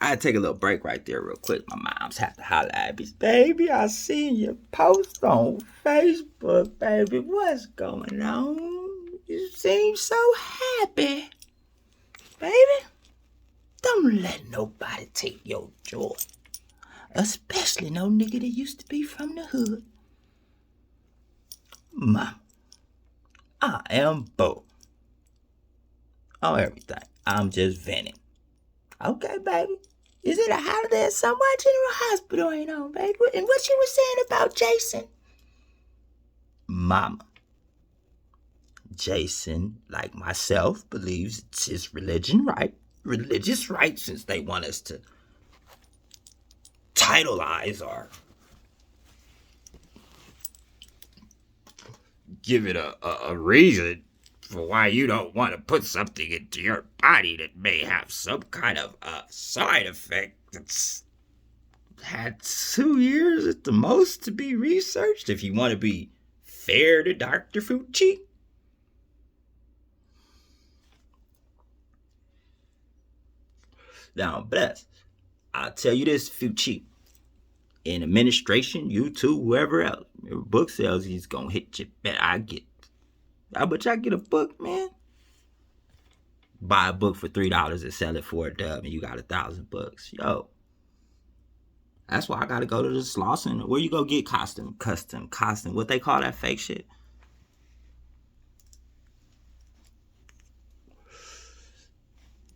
I had to take a little break right there real quick. My mom's had to holler at me. Baby, I seen your post on Facebook, baby. What's going on? You seem so happy. Baby, don't let nobody take your joy. Especially no nigga that used to be from the hood. Mom, I am Bo. On everything. I'm just venting. Okay, baby. Is it a holiday or somewhere? General Hospital ain't on, baby. And what you were saying about Jason? Mama. Jason, like myself, believes it's his religious right, since they want us to titleize or give it a reason for why you don't want to put something into your body that may have some kind of side effect that's had 2 years at the most to be researched, if you want to be fair to Dr. Fucci. Now, I'm blessed. I'll tell you this, Fucci. In administration, you too, whoever else, your book sales, he's gonna hit you. How much I get a book, man? Buy a book for $3 and sell it for a dub, and you got 1,000 books. Yo. That's why I gotta go to the Slauson. Where you go get custom. What they call that fake shit?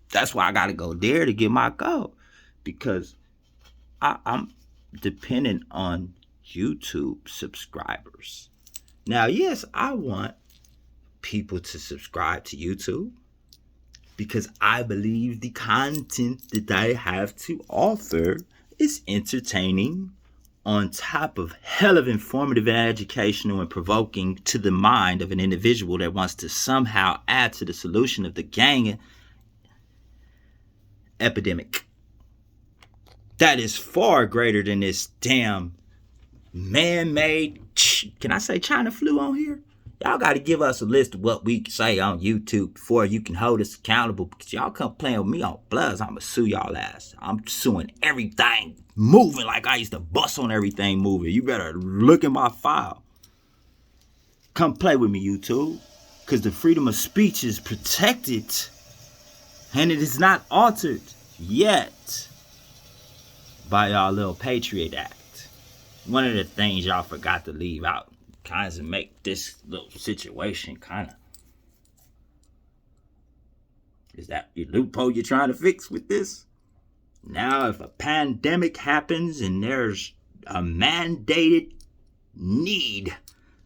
That's why I gotta go there to get my gold. Because I'm dependent on YouTube subscribers. Now, yes, I want people to subscribe to YouTube because I believe the content that I have to offer is entertaining on top of hell of informative and educational and provoking to the mind of an individual that wants to somehow add to the solution of the gang epidemic. That is far greater than this damn man-made, can I say China flu on here? Y'all got to give us a list of what we can say on YouTube before you can hold us accountable, because y'all come playing with me on Bloods, I'm going to sue y'all ass. I'm suing everything moving like I used to bust on everything moving. You better look in my file. Come play with me, YouTube, because the freedom of speech is protected and it is not altered yet by y'all little Patriot Act. One of the things y'all forgot to leave out kind of make this little situation kind of, is that your loophole you're trying to fix with this? Now, if a pandemic happens and there's a mandated need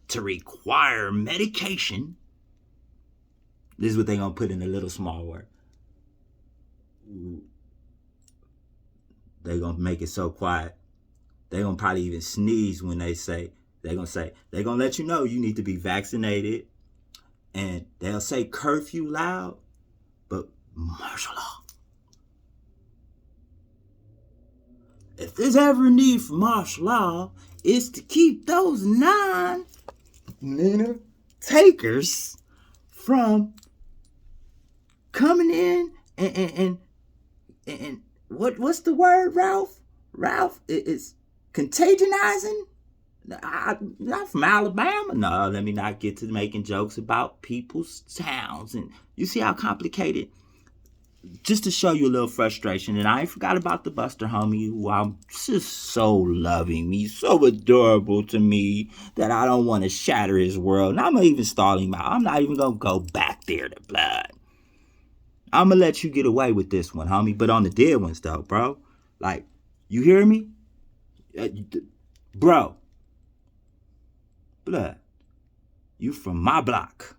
to require medication, this is what they're going to put in a little small word. They're going to make it so quiet. They're going to probably even sneeze when they say, they're going to let you know you need to be vaccinated. And they'll say curfew loud, but martial law. If there's ever a need for martial law, it's to keep those takers from coming in and what's the word, Ralph? Ralph, it's contagionizing. Not from Alabama. No, let me not get to making jokes about people's towns. And you see how complicated. Just to show you a little frustration, and I ain't forgot about the Buster homie, who I'm just so loving. He's so adorable to me that I don't want to shatter his world. And I'm not even stalling him out. I'm not even going to go back there to Blood. I'm going to let you get away with this one, homie. But on the dead ones, though, bro. Like, you hear me? Bro. Blood. You from my block.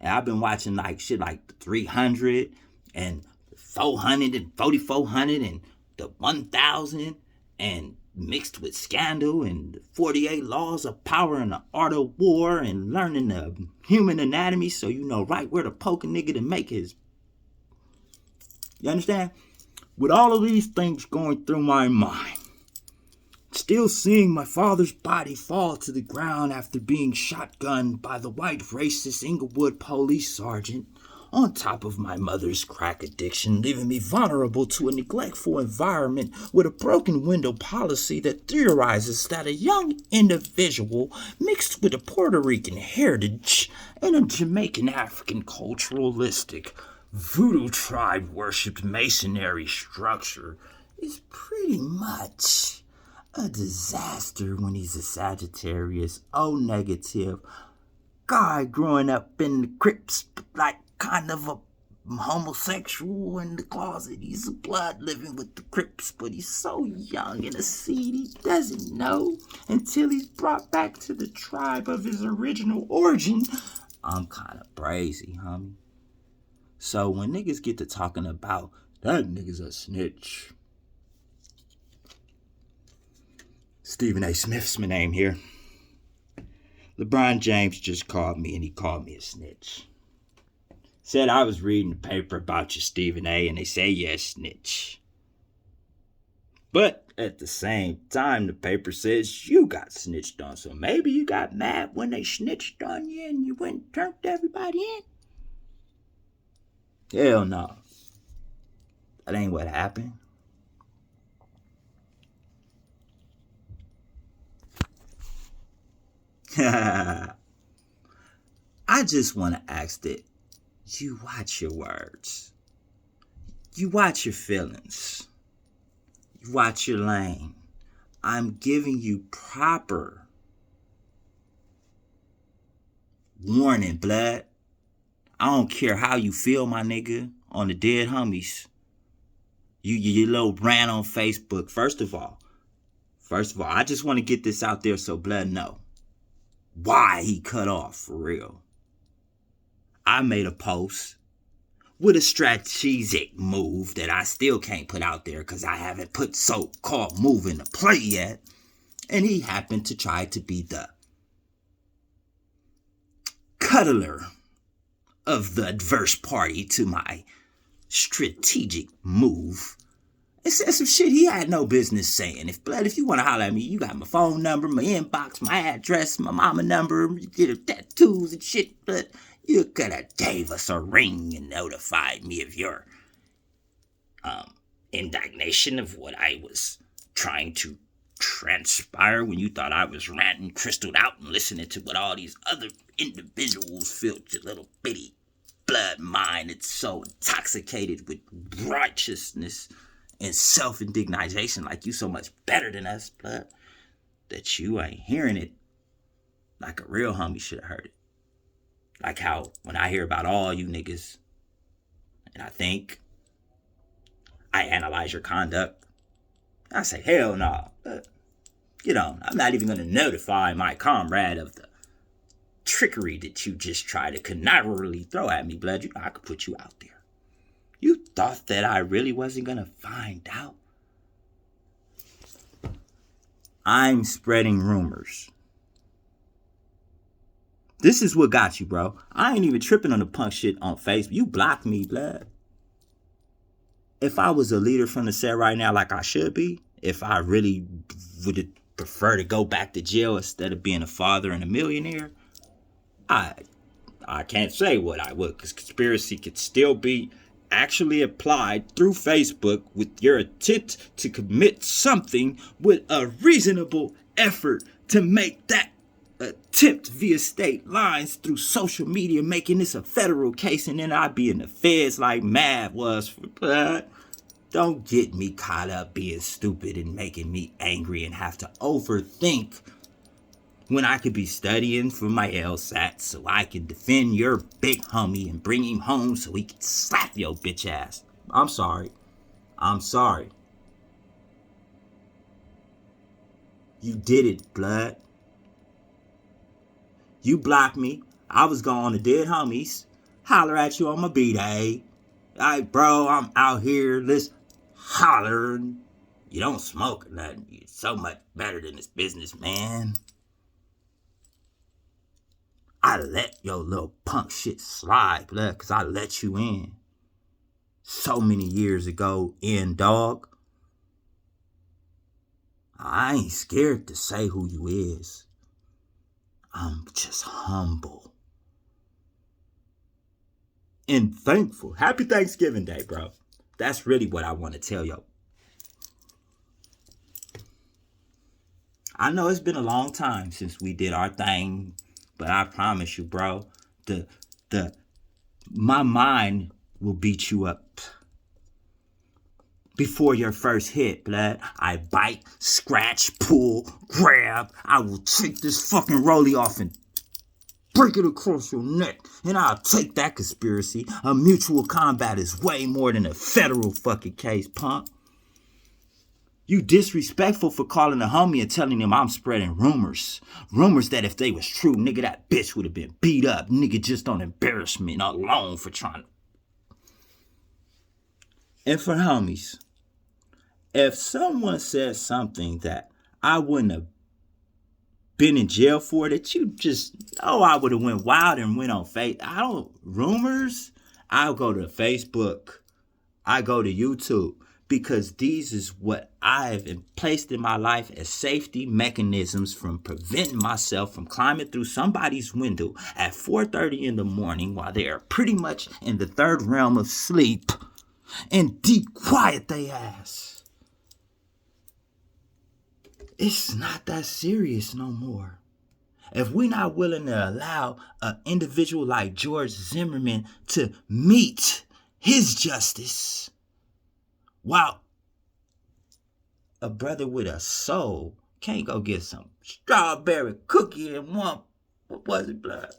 And I've been watching like shit like the 300 and 400 and 4400 and the 1000 and mixed with Scandal and the 48 Laws of Power and the Art of War and learning the human anatomy so you know right where to poke a nigga to make his You understand? With all of these things going through my mind, still seeing my father's body fall to the ground after being shotgunned by the white racist Inglewood police sergeant, on top of my mother's crack addiction, leaving me vulnerable to a neglectful environment with a broken window policy that theorizes that a young individual mixed with a Puerto Rican heritage and a Jamaican African culturalistic voodoo tribe worshipped masonry structure is pretty much a disaster when he's a Sagittarius, O negative guy growing up in the crypts, like kind of a homosexual in the closet. He's a blood living with the Crips, but he's so young and a seed he doesn't know until he's brought back to the tribe of his original origin. I'm kind of brazy, homie. So when niggas get to talking about that nigga's a snitch, Stephen A. Smith's my name here. LeBron James just called me and he called me a snitch. Said I was reading the paper about you, Stephen A., and they say you're a snitch. But at the same time, the paper says you got snitched on. So maybe you got mad when they snitched on you and you went and turned everybody in? Hell no. That ain't what happened. I just want to ask that you watch your words. You watch your feelings. You watch your lane. I'm giving you proper warning, blood. I don't care how you feel, my nigga, on the dead homies. You little rant on Facebook. First of all, I just want to get this out there so blood know why he cut off for real. I made a post with a strategic move that I still can't put out there because I haven't put so-called move into play yet. And he happened to try to be the cuddler of the adverse party to my strategic move. It said some shit he had no business saying. If you want to holler at me, you got my phone number, my inbox, my address, my mama number, you did tattoos and shit, but you could have gave us a ring and notified me of your indignation of what I was trying to transpire when you thought I was ranting crystalled out and listening to what all these other individuals filled your little bitty blood mind. It's so intoxicated with righteousness and self-indignation like you so much better than us, blood, that you ain't hearing it like a real homie should have heard it. Like how when I hear about all you niggas and I analyze your conduct, I say, hell no. Get on. I'm not even going to notify my comrade of the trickery that you just try to connivingly throw at me, blood. You know I could put you out there. You thought that I really wasn't going to find out? I'm spreading rumors. This is what got you, bro. I ain't even tripping on the punk shit on Facebook. You blocked me, blood. If I was a leader from the set right now like I should be, if I really would prefer to go back to jail instead of being a father and a millionaire, I can't say what I would, because conspiracy could still be actually applied through Facebook with your attempt to commit something with a reasonable effort to make that attempt via state lines through social media, making this a federal case, and then I'd be in the feds like Mav was for blood. Don't get me caught up being stupid and making me angry and have to overthink when I could be studying for my LSAT so I can defend your big homie and bring him home so he can slap your bitch ass. I'm sorry. You did it, blood. You blocked me. I was going to dead homies. Holler at you on my B-Day. Like, bro, I'm out here. Let's holler. You don't smoke or nothing. You're so much better than this business, man. I let your little punk shit slide, blood, because I let you in. so many years ago in, dog. I ain't scared to say who you is. I'm just humble and thankful. Happy Thanksgiving Day, bro. That's really what I want to tell you. I know it's been a long time since we did our thing, but I promise you, bro, my mind will beat you up before your first hit, blood. I bite, scratch, pull, grab. I will take this fucking rollie off and break it across your neck, and I'll take that conspiracy. A mutual combat is way more than a federal fucking case, punk. You disrespectful for calling a homie and telling him I'm spreading rumors. Rumors that if they was true, nigga, that bitch would have been beat up. Nigga, just on embarrassment alone for trying to. And for homies, if someone said something that I wouldn't have been in jail for, that you just know I would have went wild and went on rumors, I'll go to Facebook, I go to YouTube, because these is what I've placed in my life as safety mechanisms from preventing myself from climbing through somebody's window at 4:30 in the morning while they are pretty much in the third realm of sleep and deep quiet they ass. It's not that serious no more. If we're not willing to allow an individual like George Zimmerman to meet his justice, while a brother with a soul can't go get some strawberry cookie and one, what was it, blood?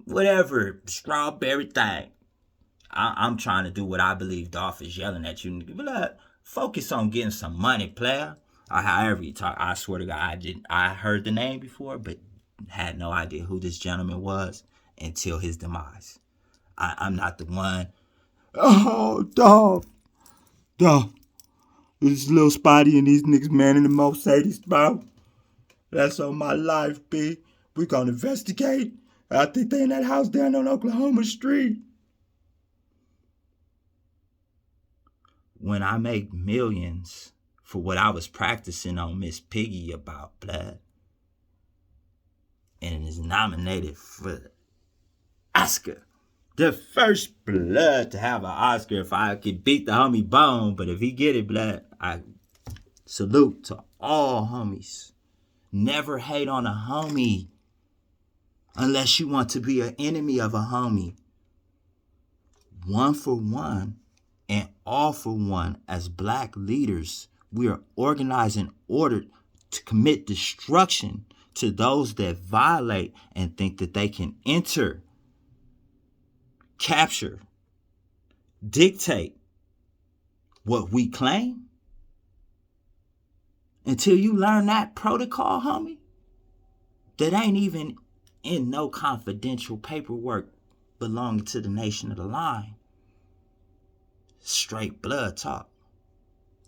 Whatever, strawberry thing. I'm trying to do what I believe Dolph is yelling at you. Blood, focus on getting some money, player. Or however you talk. I swear to God, I heard the name before, but had no idea who this gentleman was until his demise. I'm not the one. Oh, Dolph. This little Spotty and these niggas man in the Mercedes, bro. That's on my life, B. We gonna investigate. I think they in that house down on Oklahoma Street. When I make millions for what I was practicing on Miss Piggy about, blood, and is nominated for the Oscar. The first blood to have an Oscar if I could beat the homie Bone, but if he get it, blood, I salute to all homies. Never hate on a homie unless you want to be an enemy of a homie. One for one and all for one. As black leaders, we are organized in order to commit destruction to those that violate and think that they can enter, capture, dictate what we claim. Until you learn that protocol, homie, that ain't even in no confidential paperwork belonging to the nation of the line. Straight blood talk.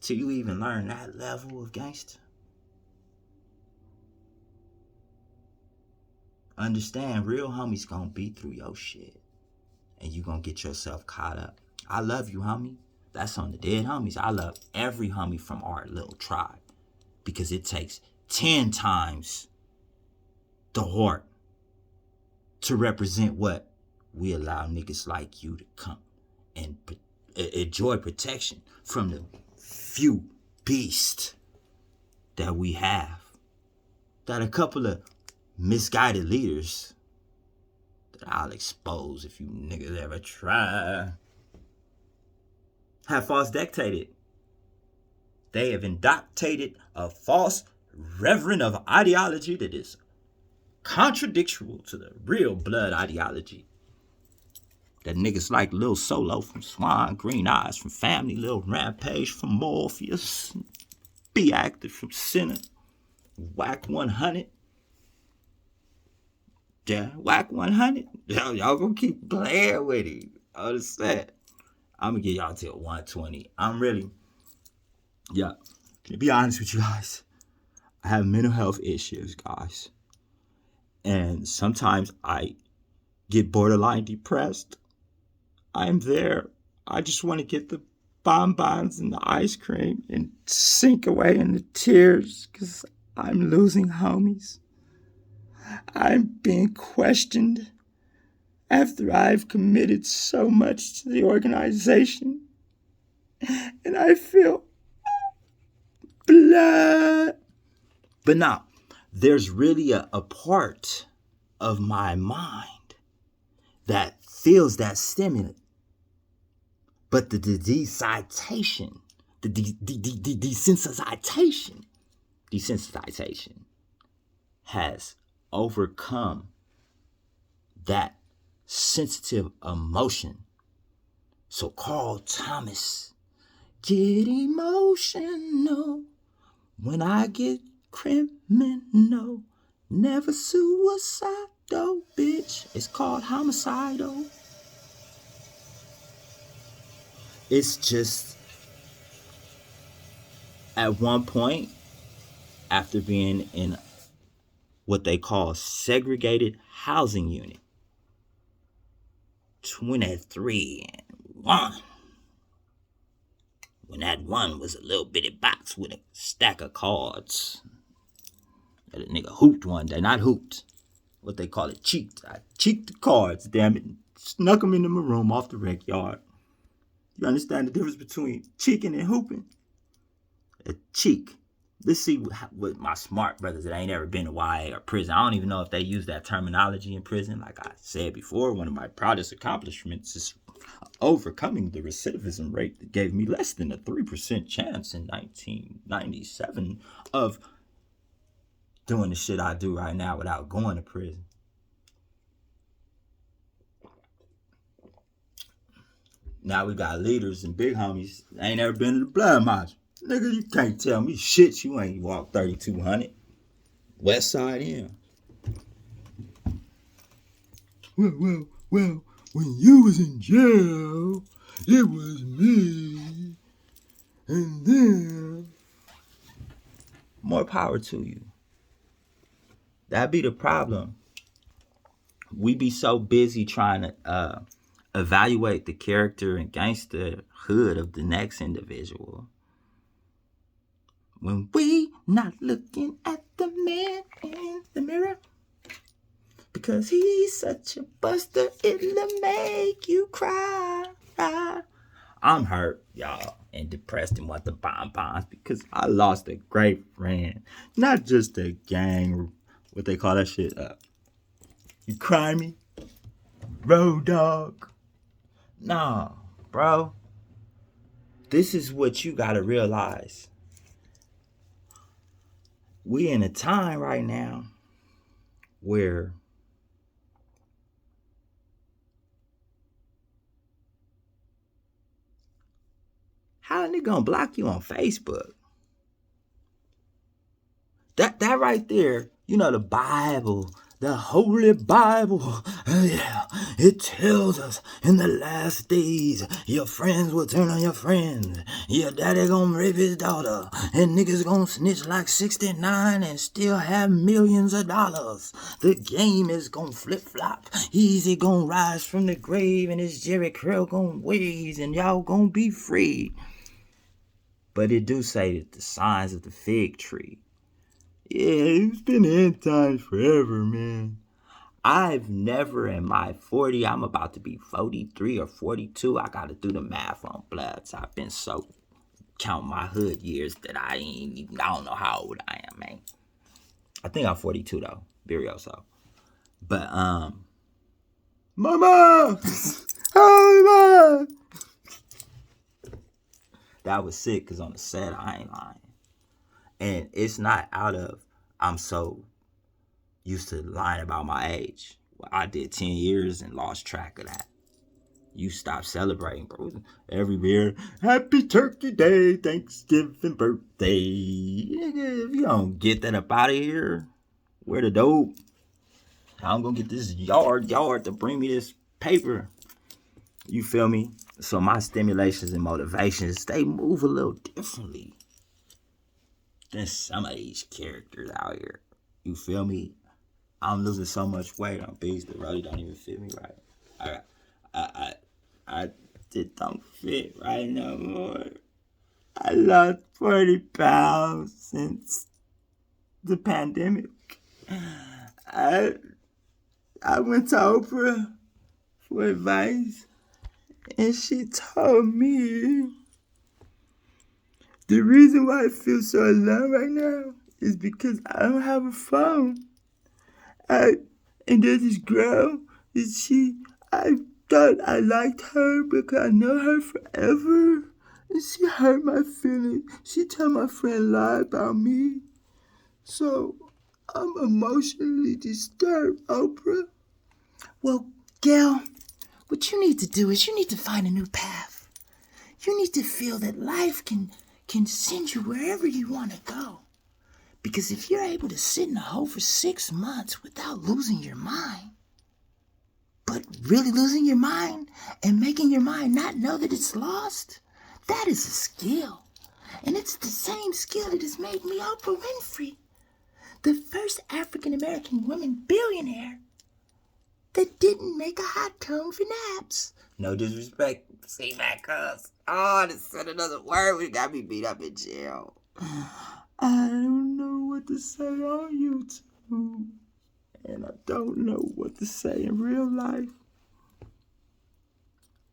Till you even learn that level of gangster. Understand, real homies gonna be through your shit. And you gonna get yourself caught up. I love you, homie. That's on the dead homies. I love every homie from our little tribe. Because it takes 10 times the heart to represent what we allow niggas like you to come and enjoy protection from the few beasts that we have. That a couple of misguided leaders that I'll expose if you niggas ever try have false dictated. They have indoctated a false reverend of ideology that is contradictory to the real blood ideology. That niggas like Lil Solo from Swan, Green Eyes from Family, Lil Rampage from Morpheus, Be Active from Sinner, Whack 100. Yeah, Whack 100. Y'all gonna keep playing with it. Understand? I'm gonna get y'all till 120. To be honest with you guys, I have mental health issues, guys. And sometimes I get borderline depressed. I'm there. I just want to get the bonbons and the ice cream and sink away in the tears because I'm losing homies. I'm being questioned after I've committed so much to the organization. And I feel blood. But now, there's really a part of my mind that feels that stimulant. But the desensitization, the desensitization has overcome that sensitive emotion. So Carl Thomas, get emotional when I get criminal. Never suicidal, bitch. It's called homicidal. It's just at one point, after being in what they call segregated housing unit, 23 and 1. When that one was a little bitty box with a stack of cards. That a nigga hooped one day. Not hooped. What they call it, cheeked. I cheeked the cards, damn it. Snuck them into my room off the rec yard. You understand the difference between cheeking and hooping? A cheek. Let's see what my smart brothers that ain't ever been to YA or prison. I don't even know if they use that terminology in prison. Like I said before, one of my proudest accomplishments is overcoming the recidivism rate that gave me less than a 3% chance in 1997 of doing the shit I do right now without going to prison. Now we got leaders and big homies. They ain't ever been to the blood march. Nigga, you can't tell me shit. You ain't walked 3,200. West Side in. Well, when you was in jail, it was me. And then, more power to you. That be the problem. We be so busy trying to evaluate the character and gangsterhood of the next individual when we not looking at the man in the mirror, because he's such a buster, it'll make you cry. I'm hurt, y'all, and depressed and want the bonbons because I lost a great friend. Not just a gang, what they call that shit, you cry me? Road dog. Nah, bro. This is what you gotta realize. We in a time right now where how are they gonna block you on Facebook? That right there, you know, the Bible, the Holy Bible, yeah, it tells us in the last days, your friends will turn on your friends. Your daddy gonna rape his daughter, and niggas gonna snitch like 69 and still have millions of dollars. The game is gonna flip-flop. Easy gonna rise from the grave, and his Jerry Curl gonna wave, and y'all gonna be free. But it do say that the signs of the fig tree. Yeah, it's been end times forever, man. I've never in my 40, I'm about to be 43 or 42. I gotta do the math on bloods. I've been so count my hood years that I don't know how old I am, man. I think I'm 42 though, Virioso. But Mama! Oh, Mama! That was sick because on the set I ain't lying. And it's not out of I'm so used to lying about my age. Well, I did 10 years and lost track of that. You stop celebrating, bro. Every year, happy Turkey Day, Thanksgiving, birthday. Nigga, if you don't get that up out of here, where the dope? I'm gonna get this yard to bring me this paper. You feel me? So my stimulations and motivations, they move a little differently than some of these characters out here. You feel me? I'm losing so much weight on things that really don't even fit me right. just don't fit right no more. I lost 40 pounds since the pandemic. I went to Oprah for advice, and she told me the reason why I feel so alone right now is because I don't have a phone. And there's this girl, I thought I liked her because I know her forever. And she hurt my feelings. She told my friend lie about me. So I'm emotionally disturbed, Oprah. Well, Gail, what you need to do is you need to find a new path. You need to feel that life can send you wherever you want to go. Because if you're able to sit in a hole for 6 months without losing your mind, but really losing your mind and making your mind not know that it's lost, that is a skill. And it's the same skill that has made me Oprah Winfrey, the first African-American woman billionaire that didn't make a hot tone for naps. No disrespect. See that, cuz. Oh, this said another word. We got me beat up in jail. I don't know what to say on YouTube. And I don't know what to say in real life.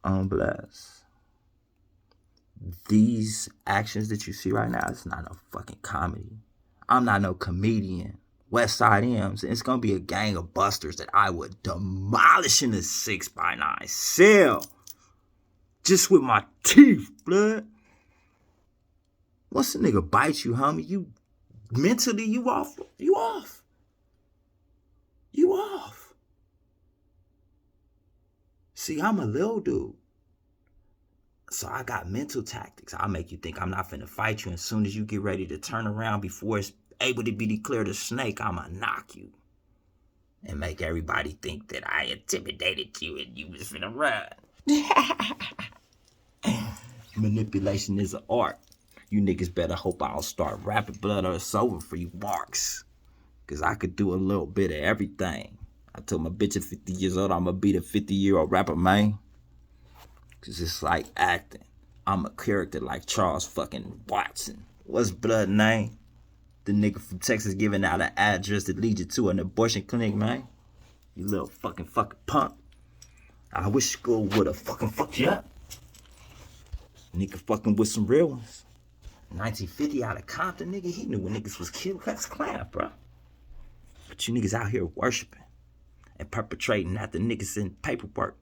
I'm blessed. These actions that you see right now, it's not no fucking comedy. I'm not no comedian. West Side M's. And it's gonna be a gang of busters that I would demolish in a 6x9 cell. Just with my teeth, blood. Once a nigga bites you, homie, you mentally, you off. You off. You off. See, I'm a little dude. So I got mental tactics. I'll make you think I'm not finna fight you. And as soon as you get ready to turn around before it's able to be declared a snake, I'ma knock you. And make everybody think that I intimidated you and you was finna run. Manipulation is an art. You niggas better hope I don't start rapping blood or it's over for you marks. Cause I could do a little bit of everything. I told my bitch at 50 years old I'ma be the 50-year-old rapper, man. Cause it's like acting. I'm a character like Charles fucking Watson. What's blood name? The nigga from Texas giving out an address that leads you to an abortion clinic, man. You little fucking punk. I wish school would've fucking fucked you up. Nigga fucking with some real ones. 1950 out of Compton, nigga, he knew when niggas was killed. That's Clan, bro. But you niggas out here worshiping and perpetrating after niggas in paperwork.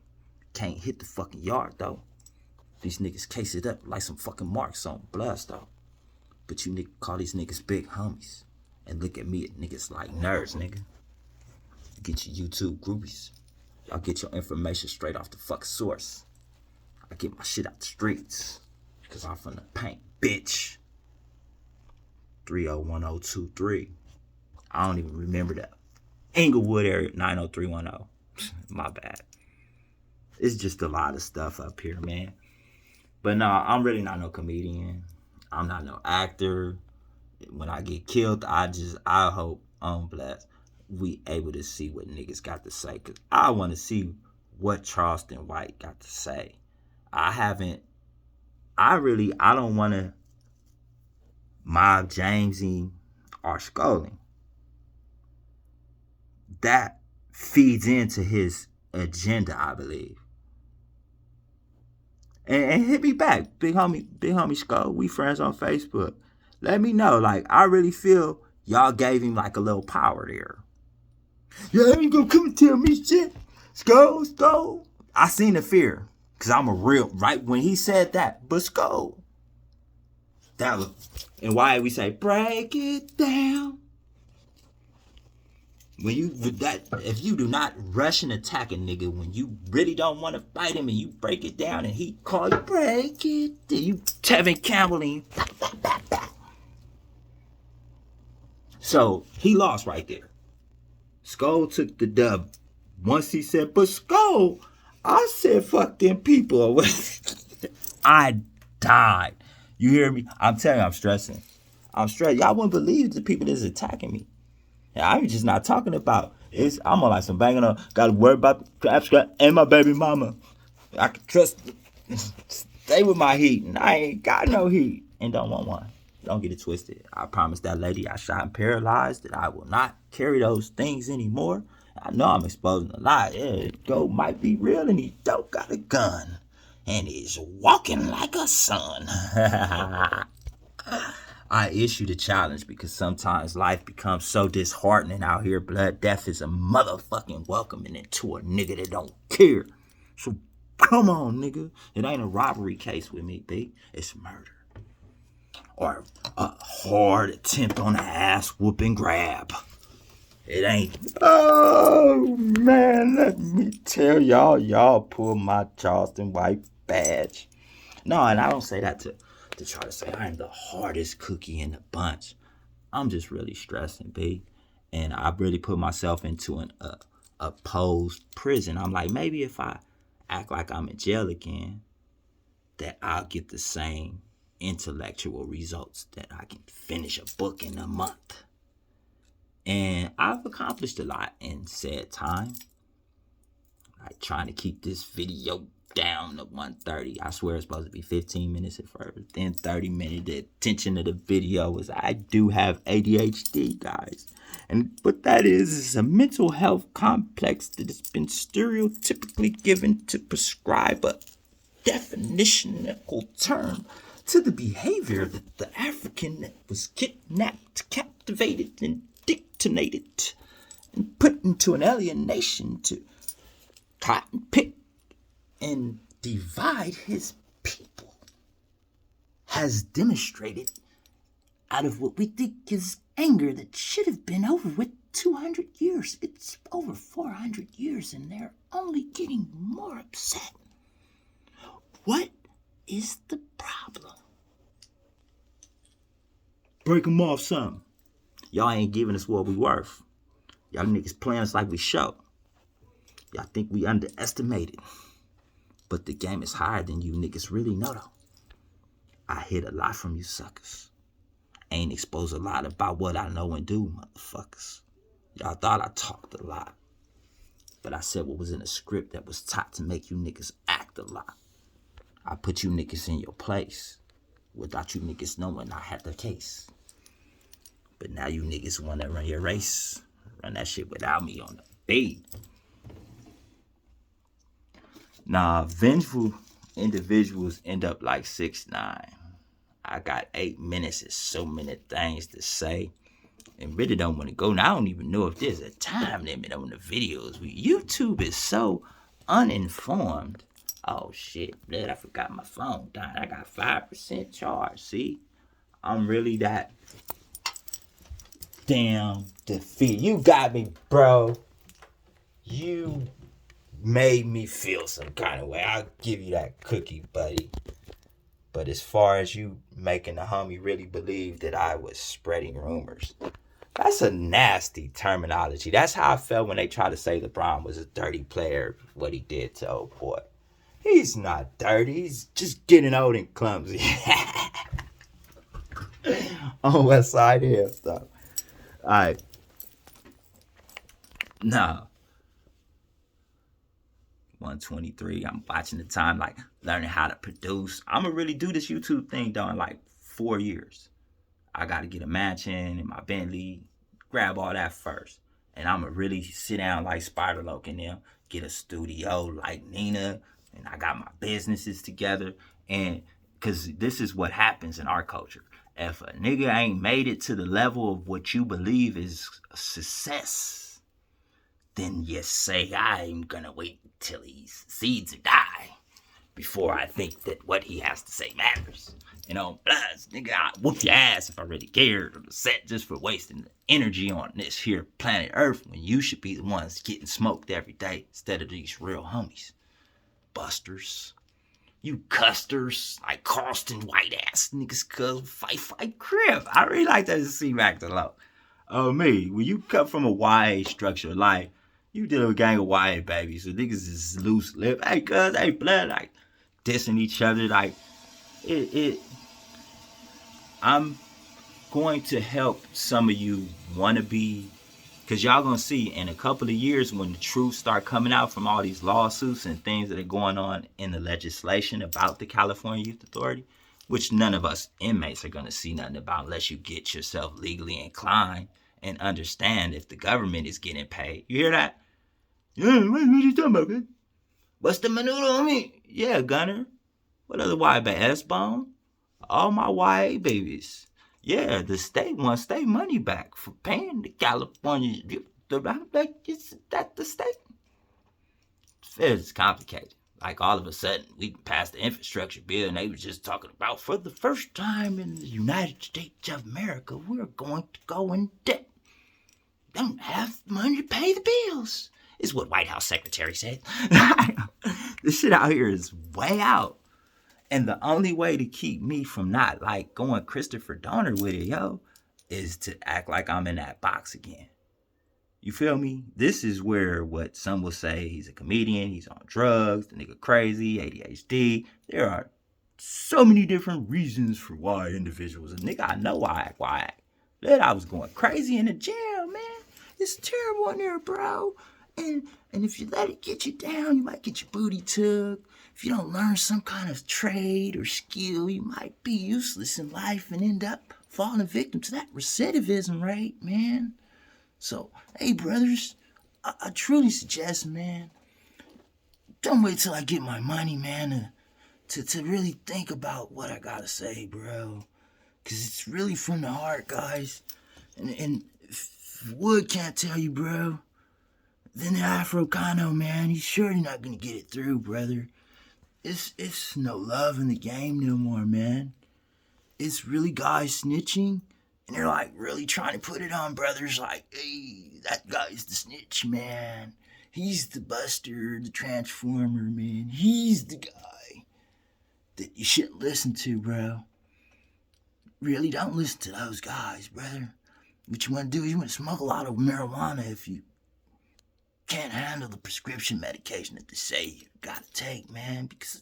Can't hit the fucking yard, though. These niggas case it up like some fucking marks on bloods, though. But you niggas call these niggas big homies. And look at me at niggas like nerds, nigga. Get your YouTube groupies. Y'all get your information straight off the fucking source. I get my shit out the streets. Cause I'm from the paint, bitch. 301023. I don't even remember that. Inglewood area, 90310. My bad. It's just a lot of stuff up here, man. But no, I'm really not no comedian. I'm not no actor. When I get killed, I hope, I'm blessed, we able to see what niggas got to say. Cause I want to see what Charleston White got to say. I don't want to mob Jamesy or Scully. That feeds into his agenda, I believe. And hit me back, big homie Skull. We friends on Facebook. Let me know. Like, I really feel y'all gave him like a little power there. Yeah, you gonna come and tell me shit? Skull. I seen the fear. Cause I'm a real, right when he said that, but Skull. That was, and why we say, break it down. When you if you do not rush and attack a nigga when you really don't want to fight him and you break it down and he call you break it, then you Tevin Campbell and you, so he lost right there. Skull took the dub. Once he said, but Skull, I said fuck them people. I died. You hear me? I'm telling you, I'm stressing. I'm stressed. Y'all wouldn't believe the people that's attacking me. Yeah, I'm just not talking about it. I'm on like some banging on. Gotta worry about the abstract and my baby mama. I can trust Stay with my heat, and I ain't got no heat, and don't want one. Don't get it twisted. I promised that lady I shot and paralyzed that I will not carry those things anymore. I know I'm exposing a lot. Yeah, Goat might be real, and he don't got a gun, and he's walking like a son. I issue the challenge because sometimes life becomes so disheartening out here. Blood death is a motherfucking welcoming into a nigga that don't care. So come on, nigga. It ain't a robbery case with me, B. It's murder. Or a hard attempt on an ass whooping grab. It ain't. Oh, man, let me tell y'all pull my Charleston White badge. No, and I don't say that to try to say I'm the hardest cookie in the bunch. I'm just really stressing, B. And I really put myself into an opposed prison. I'm like, maybe if I act like I'm in jail again, that I'll get the same intellectual results, that I can finish a book in a month. And I've accomplished a lot in said time. Like trying to keep this video down to 1:30. I swear it's supposed to be 15 minutes at first, then 30 minutes. The attention of the video is I do have ADHD, guys. And what that is a mental health complex that has been stereotypically given to prescribe a definitional term to the behavior that the African that was kidnapped, captivated, and dictated, and put into an alienation to cotton pick and divide his people has demonstrated out of what we think is anger that should have been over with 200 years. It's over 400 years and they're only getting more upset. What is the problem? Break them off some. Y'all ain't giving us what we worth. Y'all niggas playing us like we show. Y'all think we underestimated. But the game is higher than you niggas really know though. I hid a lot from you suckers. Ain't exposed a lot about what I know and do, motherfuckers. Y'all thought I talked a lot. But I said what was in a script that was taught to make you niggas act a lot. I put you niggas in your place without you niggas knowing I had the case. But now you niggas want to run your race. Run that shit without me on the beat. Nah, vengeful individuals end up like 6ix9ine. I got 8 minutes and so many things to say. And really don't want to go. Now I don't even know if there's a time limit on the videos. YouTube is so uninformed. Oh shit, blood, I forgot my phone died. I got 5% charge, see? I'm really that damn defeated. You got me, bro. You made me feel some kind of way. I'll give you that cookie, buddy. But as far as you making the homie really believe that I was spreading rumors, that's a nasty terminology. That's how I felt when they tried to say LeBron was a dirty player, what he did to old boy. He's not dirty. He's just getting old and clumsy. On West Side Hill stuff. Alright. Now, 1:23. I'm watching the time, like learning how to produce. I'm gonna really do this YouTube thing though in like 4 years. I gotta get a mansion in my Bentley, grab all that first. And I'm gonna really sit down like Spider-Loke and them, get a studio like Nina, and I got my businesses together. And because this is what happens in our culture. If a nigga ain't made it to the level of what you believe is a success, then you say, I'm gonna wait till he succeeds or die before I think that what he has to say matters. You know, plus, nigga, I'd whoop your ass if I really cared on the set just for wasting the energy on this here planet Earth when you should be the ones getting smoked every day instead of these real homies. Busters. You custers, like Carlston white ass niggas cuz fight crib. I really like that to see back to low. Oh me, when you come from a YA structure, like you dealing with a gang of YA babies, so niggas is loose lip. Hey cuz, hey blood, like dissing each other, like I'm going to help some of you wanna be, Because y'all gonna see in a couple of years when the truth start coming out from all these lawsuits and things that are going on in the legislation about the California Youth Authority, which none of us inmates are gonna see nothing about unless you get yourself legally inclined and understand if the government is getting paid. You hear that? Yeah, what you talking about, man? What's the menudo on me? Yeah, Gunner. What other YA S-Bone? All my YA babies. Yeah, the state wants their money back for paying the California. Is that the state? It's complicated. Like all of a sudden, we passed the infrastructure bill and they were just talking about for the first time in the United States of America, we're going to go in debt. Don't have money to pay the bills, is what White House Secretary said. This shit out here is way out. And the only way to keep me from not like going Christopher Donner with it, yo, is to act like I'm in that box again. You feel me? This is where what some will say he's a comedian, he's on drugs, the nigga crazy, ADHD. There are so many different reasons for why individuals, and nigga, I know why I act. That I was going crazy in the jail, man. It's terrible in there, bro. And if you let it get you down, you might get your booty took. If you don't learn some kind of trade or skill, you might be useless in life and end up falling victim to that recidivism rate, man. So, hey, brothers, I truly suggest, man, don't wait till I get my money, man, to really think about what I gotta say, bro. Because it's really from the heart, guys. And if Wood can't tell you, bro, then the Afro-Cano, man, he's surely not gonna get it through, brother. It's no love in the game no more, man. It's really guys snitching, and they're like really trying to put it on brothers like, hey, that guy's the snitch, man. He's the buster, the transformer, man. He's the guy that you shouldn't listen to, bro. Really, don't listen to those guys, brother. What you want to do is you want to smoke a lot of marijuana if you can't handle the prescription medication that they say you gotta take, man, because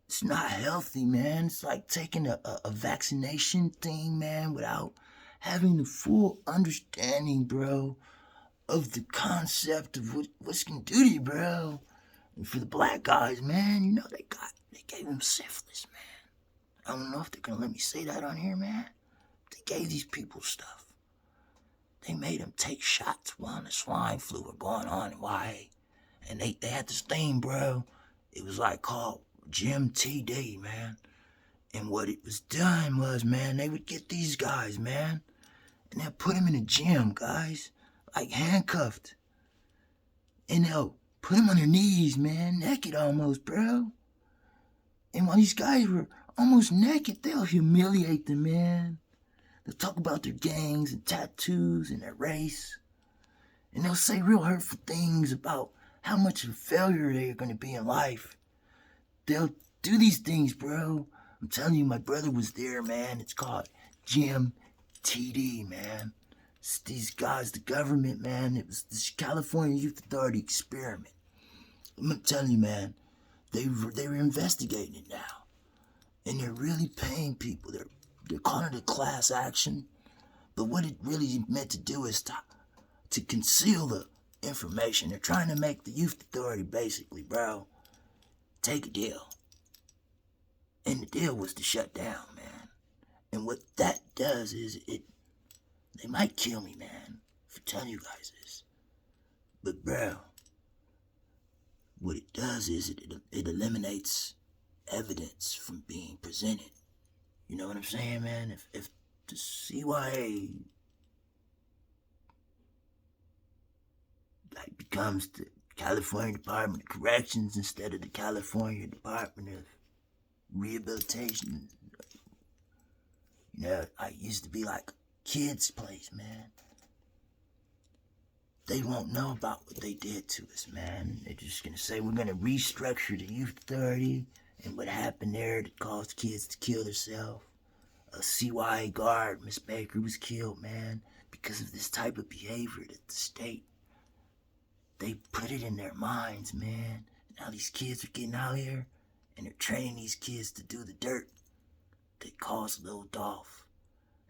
it's not healthy, man. It's like taking a vaccination thing, man, without having the full understanding, bro, of the concept of what's gonna do to you, bro. And for the black guys, man, you know, they gave them syphilis, man. I don't know if they're gonna let me say that on here, man. They gave these people stuff. They made them take shots while the swine flu were going on in YA. And they had this thing, bro. It was like called Gym TD, man. And what it was done was, man, they would get these guys, man, and they'll put them in a gym, guys, like handcuffed. And they'll put them on their knees, man, naked almost, bro. And while these guys were almost naked, they'll humiliate them, man. They'll talk about their gangs and tattoos and their race. And they'll say real hurtful things about how much of a failure they're going to be in life. They'll do these things, bro. I'm telling you, my brother was there, man. It's called Gym TD, man. It's these guys, the government, man. It was this California Youth Authority experiment. I'm telling you, man, they were investigating it now. And they're really paying people. They're calling it a class action, but what it really meant to do is to conceal the information. They're trying to make the youth authority basically, bro, take a deal. And the deal was to shut down, man. And what that does is they might kill me, man, for telling you guys this. But bro, what it does is it eliminates evidence from being presented. You know what I'm saying, man? If the CYA like becomes the California Department of Corrections instead of the California Department of Rehabilitation, you know, I used to be like a kid's place, man. They won't know about what they did to us, man. They're just gonna say we're gonna restructure the youth authority and what happened there that caused kids to kill themselves. A CYA guard, Miss Baker, was killed, man, because of this type of behavior that the state, they put it in their minds, man. Now these kids are getting out here and they're training these kids to do the dirt that caused Lil Dolph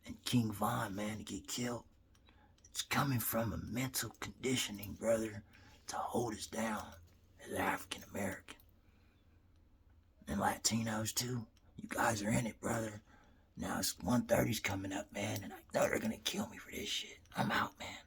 and King Von, man, to get killed. It's coming from a mental conditioning, brother, to hold us down as African American. And Latinos too. You guys are in it, brother. Now it's 1:30's coming up, man, and I know they're gonna kill me for this shit. I'm out, man.